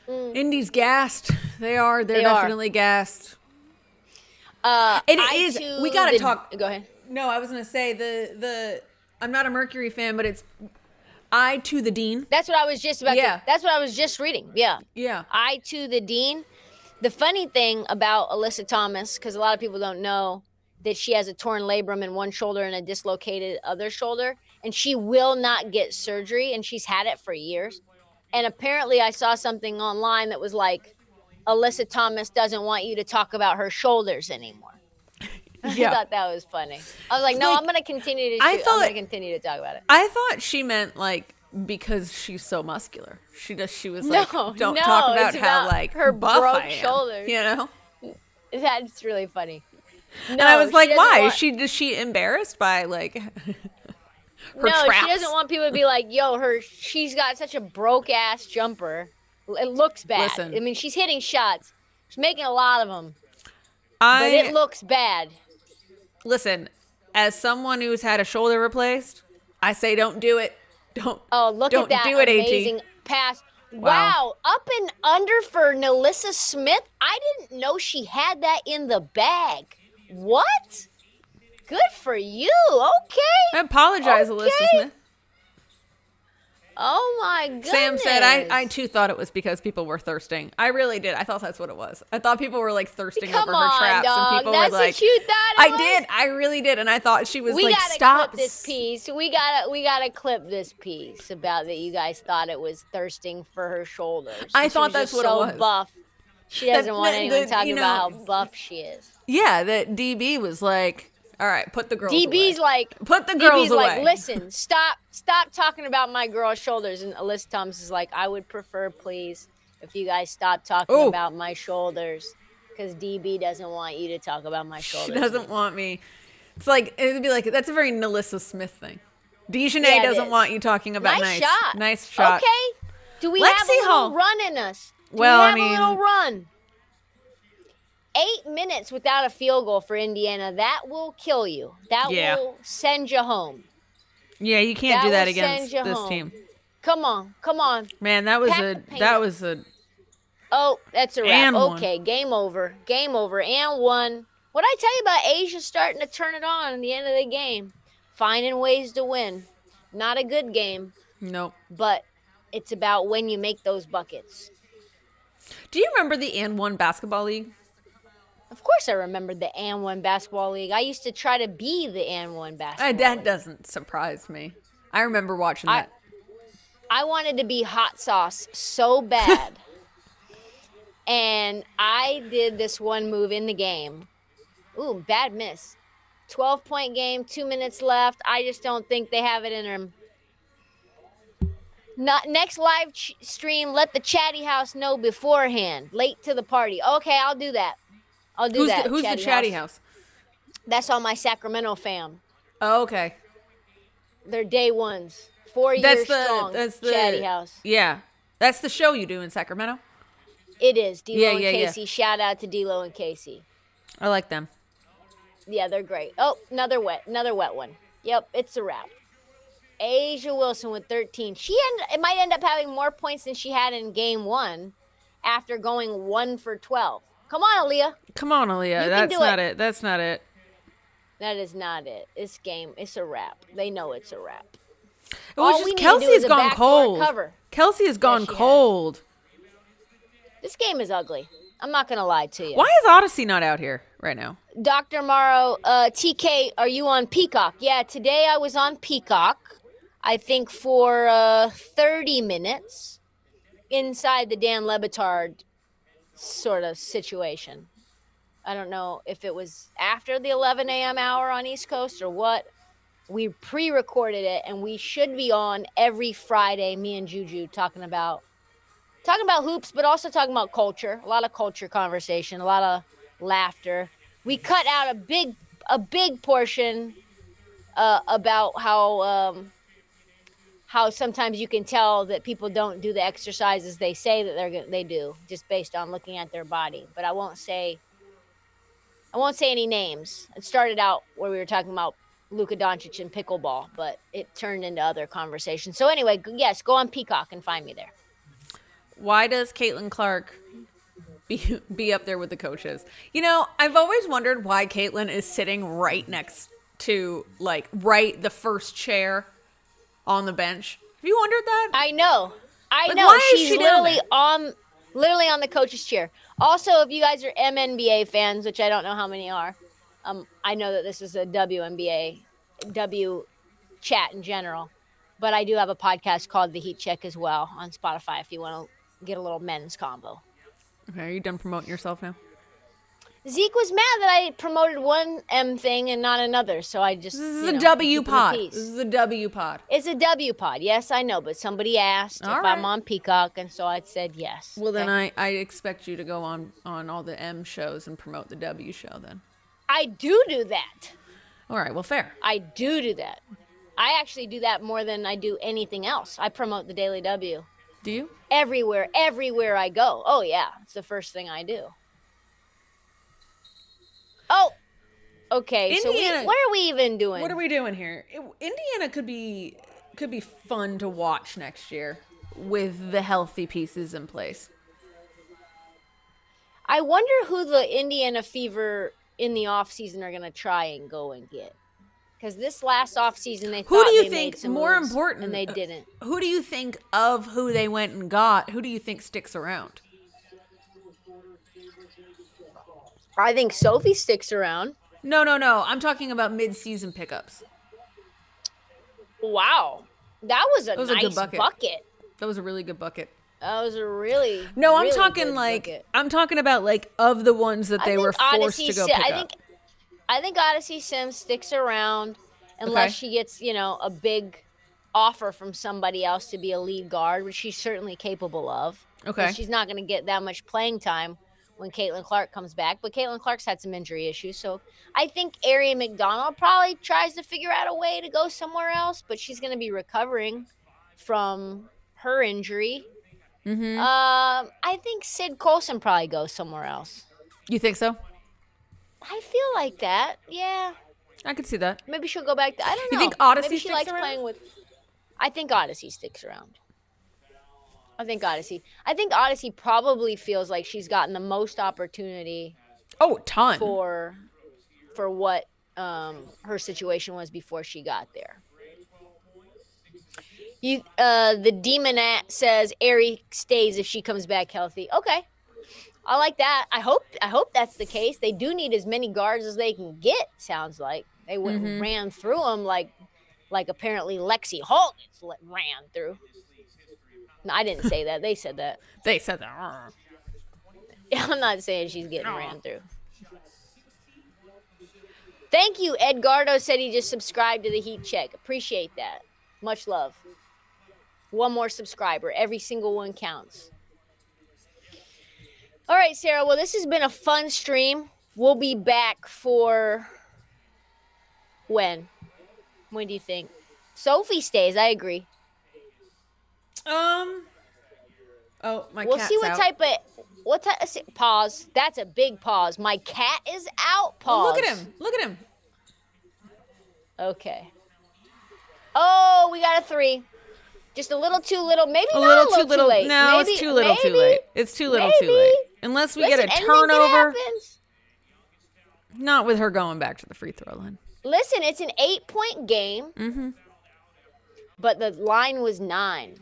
Indy's gassed. They're definitely gassed. We got to talk. Go ahead. No, I was going to say I'm not a Mercury fan, but it's I to the Dean. That's what I was just about to, that's what I was just reading. Yeah. Yeah. I to the Dean. The funny thing about Alyssa Thomas, because a lot of people don't know that she has a torn labrum in one shoulder and a dislocated other shoulder, and she will not get surgery, and she's had it for years. And apparently I saw something online that was like, Alyssa Thomas doesn't want you to talk about her shoulders anymore. Yeah. I thought that was funny. I was like, no, I'm going to continue to shoot. I'm going to continue to talk about it. I thought she meant like because she's so muscular. She was like, don't talk about how like her buff broke I am, shoulders. You know? That's really funny. No, and I was like, why? Is she embarrassed by like her traps? She doesn't want people to be like, yo, she's got such a broke ass jumper. It looks bad. Listen, I mean, she's hitting shots. She's making a lot of them. But it looks bad. Listen, as someone who's had a shoulder replaced, I say don't do it. Don't at that do it, amazing pass. Wow. Up and under for Nalissa Smith. I didn't know she had that in the bag. What? Good for you. Okay. I apologize, Alyssa Smith. Oh my goodness. Sam said, I too thought it was because people were thirsting. I really did. I thought that's what it was. I thought people were like thirsting Come over her on, traps. dog. And people That's were like, what you thought it I was? did. I really did. And I thought she was We like, gotta stop. clip this piece. We gotta clip this piece about that you guys thought it was thirsting for her shoulders. I thought that's what it was. So buff. She doesn't want anyone talking about how buff she is. Yeah, that DB was like, all right, put the girls DB's away. like, put the girls DB's away. like, listen, stop talking about my girl's shoulders. And Alyssa Thomas is like, I would prefer, please, if you guys stop talking about my shoulders, because DB doesn't want you to talk about my shoulders. She doesn't want me. It's like, it would be like, that's a very Nalissa Smith thing. Dejanay doesn't want you talking about nice shot. Okay. Do we Lexi have a little Hall. run in us? Well, I mean, a little run. 8 minutes without a field goal for Indiana. That will kill you. That will send you home. Yeah, you can't do that against this team. Come on. Man, that was a. Oh, that's a wrap. Okay, game over. And one. What I tell you about Asia starting to turn it on at the end of the game, finding ways to win. Not a good game. Nope. But it's about when you make those buckets. Do you remember the And One basketball league? Of course I remember the And One basketball league. I used to try to be the And One basketball league. That doesn't surprise me. I remember watching that. I wanted to be hot sauce so bad. And I did this one move in the game. Ooh, bad miss. 12-point game, 2 minutes left. I just don't think they have it in them. Next live stream, let the chatty house know beforehand. Late to the party. Okay, I'll do that. Who's the chatty house? That's all my Sacramento fam. Oh, okay. They're day ones. 4 years strong. That's the chatty house. Yeah. That's the show you do in Sacramento? It is. D-Lo and Casey. Yeah. Shout out to D-Lo and Casey. I like them. Yeah, they're great. Oh, another wet one. Yep, it's a wrap. Asia Wilson with 13. It might end up having more points than she had in game 1 after going 1 for 12. Come on, Aaliyah. That's not it. That's not it. That is not it. This game, it's a wrap. They know it's a wrap. It was just Kelsey has gone cold. Kelsey has gone cold. This game is ugly. I'm not going to lie to you. Why is Odyssey not out here right now? Dr. Morrow, TK, are you on Peacock? Yeah, today I was on Peacock, I think for 30 minutes inside the Dan Le Batard sort of situation. I don't know if it was after the 11 a.m. hour on East Coast or what. We pre-recorded it, and we should be on every Friday, me and Juju, talking about hoops, but also talking about culture. A lot of culture conversation, a lot of laughter. We cut out a big portion about how sometimes you can tell that people don't do the exercises they say that they do, just based on looking at their body. But I won't say any names. It started out where we were talking about Luka Doncic and pickleball, but it turned into other conversations. So anyway, yes, go on Peacock and find me there. Why does Caitlin Clark be up there with the coaches? You know, I've always wondered why Caitlin is sitting right next to, the first chair on the bench. Have you wondered that? I know. Why She's is she literally on the coach's chair. Also, if you guys are MNBA fans, which I don't know how many are, I know that this is a WNBA, W chat in general, but I do have a podcast called The Heat Check as well on Spotify if you want to get a little men's combo. Okay, are you done promoting yourself now? Zeke was mad that I promoted one M thing and not another, so I just... This is a W pod. This is a W pod. It's a W pod. Yes, I know, but somebody asked if I'm on Peacock, and so I said yes. Well, then I expect you to go on all the M shows and promote the W show then. I do that. All right, well, fair. I do that. I actually do that more than I do anything else. I promote the Daily W. Do you? Everywhere I go. Oh, yeah. It's the first thing I do. Oh, okay. Indiana, so what are we even doing? What are we doing here? Indiana could be fun to watch next year with the healthy pieces in place. I wonder who the Indiana Fever in the offseason are going to try and go and get. Because this last offseason, they Who thought do you they think, made some more moves, important, and they didn't. Who do you think of who they went and got? Who do you think sticks around? I think Sophie sticks around. No. I'm talking about mid-season pickups. Wow. That was a nice bucket. That was a really good bucket. That was a really No, I'm really talking good like bucket. I'm talking about like of the ones that they were forced to go pick up. I think Odyssey Sims sticks around unless she gets, a big offer from somebody else to be a lead guard, which she's certainly capable of. Okay. She's not going to get that much playing time when Caitlin Clark comes back, but Caitlin Clark's had some injury issues, so I think Arian McDonald probably tries to figure out a way to go somewhere else, but she's going to be recovering from her injury. Mm-hmm. I think Sid Colson probably goes somewhere else. You think so? I feel like that. Yeah. I could see that. Maybe she'll go back. I don't know. You think Odyssey Maybe she sticks likes around? playing with. I think Odyssey sticks around. I think Odyssey probably feels like she's gotten the most opportunity. Oh, ton. For what her situation was before she got there. The Demonette says Ari stays if she comes back healthy. Okay, I like that. I hope that's the case. They do need as many guards as they can get. Sounds like they ran through them like apparently Lexi Hall ran through. No, I didn't say that. They said that. They said that. I'm not saying she's getting ran through. Thank you. Edgardo said he just subscribed to the Heat Check. Appreciate that. Much love. One more subscriber. Every single one counts. All right, Sarah. Well, this has been a fun stream. We'll be back for when? When do you think? Sophie stays. I agree. Oh, my we'll cat's see out. what type of pause. That's a big pause. My cat is out. Pause. Well, look at him. Okay. Oh, we got a 3. Just a little too little. Maybe a not little a little too little. Too late. No, maybe, it's too little too late. It's too little too late. Unless we get a turnover. Not with her going back to the free throw line. Listen, it's an 8-point game. Mm-hmm. But the line was 9.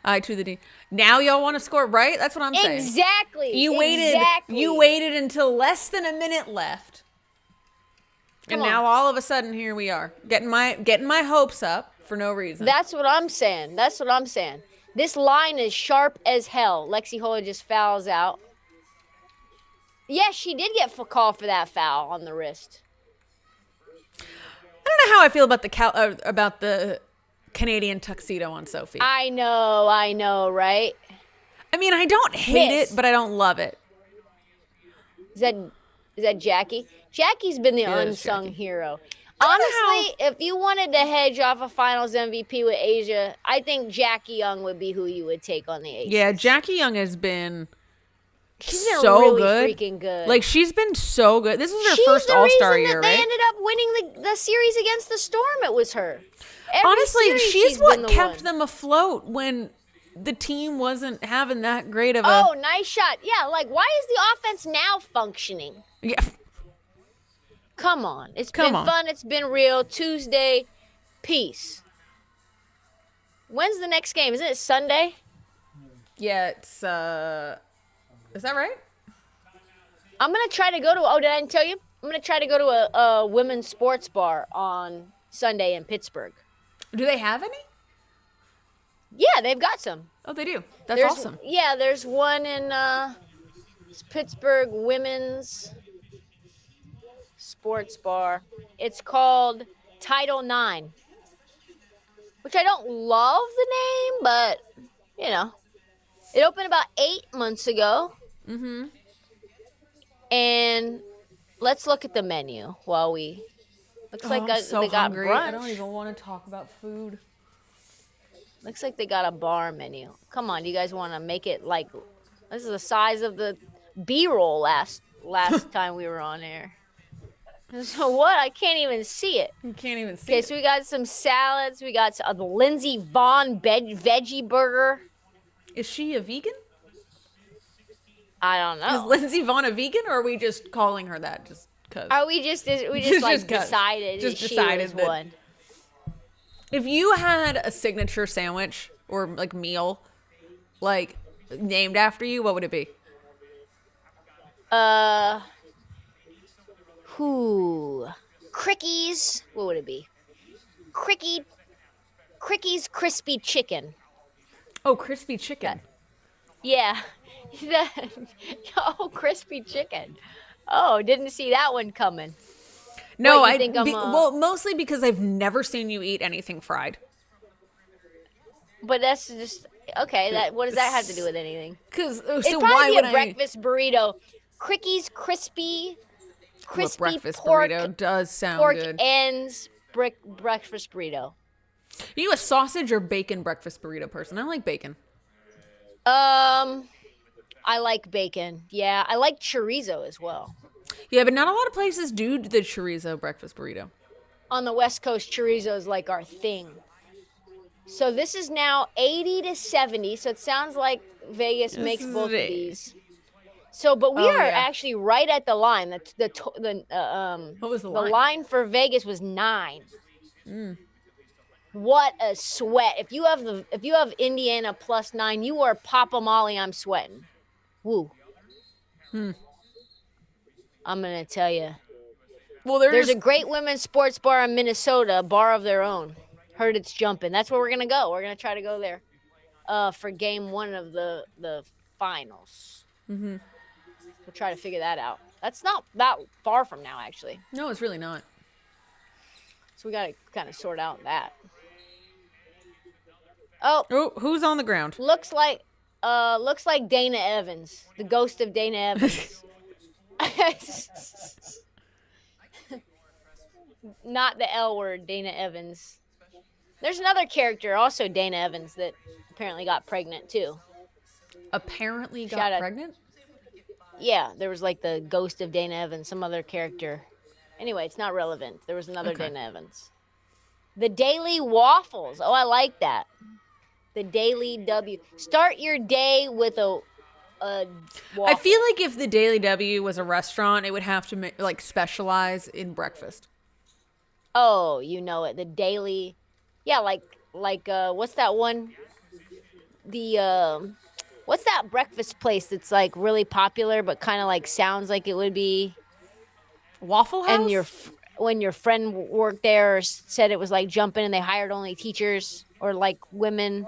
I to the D. Now y'all want to score, right? That's what I'm saying. Exactly. You waited until less than a minute left. And now all of a sudden here we are. Getting my hopes up for no reason. That's what I'm saying. This line is sharp as hell. Lexi Holler just fouls out. Yes, she did get called for that foul on the wrist. I don't know how I feel about the Canadian tuxedo on Sophie. I know, right? I mean, I don't hate it, but I don't love it. Is that Jackie? Jackie's been the unsung hero. Honestly, if you wanted to hedge off a Finals MVP with Asia, I think Jackie Young would be who you would take on the Aces. Yeah, Jackie Young has been She's been so really good. Freaking good. Like, she's been so good. This was her first All-Star year, right? They ended up winning the series against the Storm. It was her. Honestly, she's what kept them afloat when the team wasn't having that great of a... Oh, nice shot. Yeah, like, why is the offense now functioning? Yeah. Come on. It's been fun. It's been real. Tuesday, peace. When's the next game? Isn't it Sunday? Yeah, it's... Is that right? I'm going to try to go to... Oh, did I tell you? I'm going to try to go to a women's sports bar on Sunday in Pittsburgh. Do they have any? Yeah, they've got some. Oh, they do. That's awesome. Yeah, there's one in Pittsburgh Women's Sports Bar. It's called Title IX, which I don't love the name, but, it opened about 8 months ago. Mm-hmm. And let's look at the menu while we... Looks like they got hungry. brunch. I don't even want to talk about food. Looks like they got a bar menu. Come on, do you guys want to make it like... This is the size of the B-roll last time we were on air. So what? I can't even see it. You can't even see it. Okay, so we got some salads. We got the Lindsey Vaughn veggie burger. Is she a vegan? I don't know. Is Lindsey Vaughn a vegan, or are we just calling her that just Cause we just like decided just she decided was that one. if you had a signature sandwich or like meal, like named after you, what would it be? Who? Crickies. What would it be? Crickie's crispy chicken. Oh, crispy chicken. Yeah. Oh, crispy chicken. Oh, didn't see that one coming. No, what, you think I'm well, mostly because I've never seen you eat anything fried. But that's just okay. That what does that have to do with anything? Because It'd so probably why be would a breakfast burrito. Crickie's crispy breakfast pork burrito does sound pork good. ends breakfast burrito. Are you a sausage or bacon breakfast burrito person? I like bacon. I like bacon. Yeah, I like chorizo as well. Yeah, but not a lot of places do the chorizo breakfast burrito. On the West Coast, chorizo is like our thing. So this is now 80 to 70. So it sounds like Vegas makes both of these. So, but we are actually right at the line. What was the line? The line for Vegas was 9. What a sweat! If you have Indiana plus 9, you are Papa Molly. I'm sweating. Woo. I'm gonna tell you. Well, there's a great women's sports bar in Minnesota, a bar of their own. Heard it's jumping. That's where we're gonna go. We're gonna try to go there for game 1 of the finals. We'll try to figure that out. That's not that far from now, actually. No, it's really not. So we gotta kind of sort out that. Oh, who's on the ground? Looks like Dana Evans, the ghost of Dana Evans. Not the L word, Dana Evans. There's another character, also Dana Evans, that apparently got pregnant too. Apparently got pregnant? Yeah, there was like the ghost of Dana Evans, some other character. Anyway, it's not relevant. There was another Dana Evans. The Daily Waffles. Oh, I like that. The Daily W. Start your day with a waffle. I feel like if the Daily W was a restaurant, it would have to like specialize in breakfast. Oh, you know it. The Daily, yeah, like what's that one? What's that breakfast place that's like really popular but kind of like sounds like it would be Waffle House? And when your friend worked there or said it was like jumping and they hired only teachers or like women.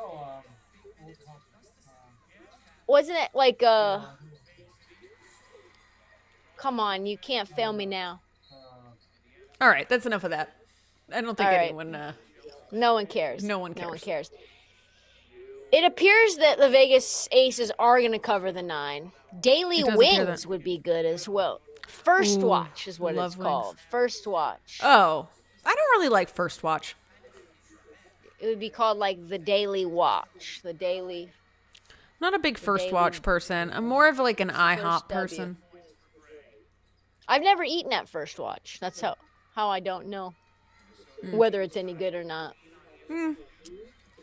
Wasn't it like come on, you can't fail me now. All right, that's enough of that. I don't think anyone no one cares. No one cares. It appears that the Vegas Aces are going to cover the 9. Daily Wings would be good as well. First Watch is what it's called. First Watch. Oh, I don't really like First Watch. It would be called like the Daily Watch. The Daily. Not a big First Watch person. I'm more of like an IHOP person. I've never eaten at First Watch. That's how I don't know whether it's any good or not.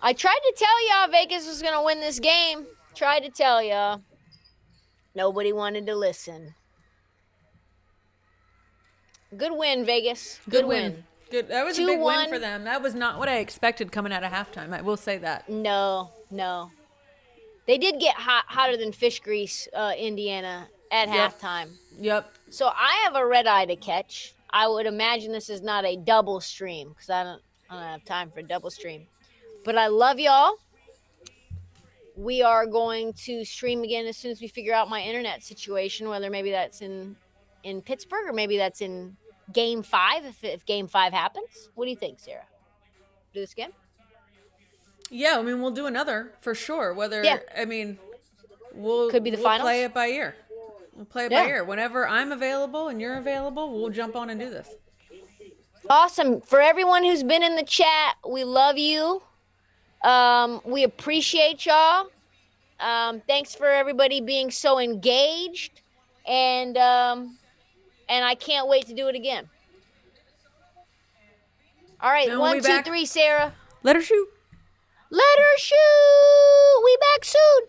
I tried to tell y'all Vegas was going to win this game. Tried to tell y'all. Nobody wanted to listen. Good win, Vegas. Good win. Good. That was a big win for them. That was not what I expected coming out of halftime. I will say that. No. They did get hotter than fish grease, Indiana, at halftime. Yep. So I have a red eye to catch. I would imagine this is not a double stream because I don't have time for a double stream. But I love y'all. We are going to stream again as soon as we figure out my internet situation, whether maybe that's in Pittsburgh or maybe that's in Game 5, if Game 5 happens. What do you think, Sarah? Do this again? Yeah, I mean, we'll do another for sure. We'll could be the finals. Play it by ear. We'll play it by ear. Whenever I'm available and you're available, we'll jump on and do this. Awesome. For everyone who's been in the chat, we love you. We appreciate y'all. Thanks for everybody being so engaged, and I can't wait to do it again. All right, 1, 2, 3, Sarah. Let her shoot. Let her shoot. We back soon.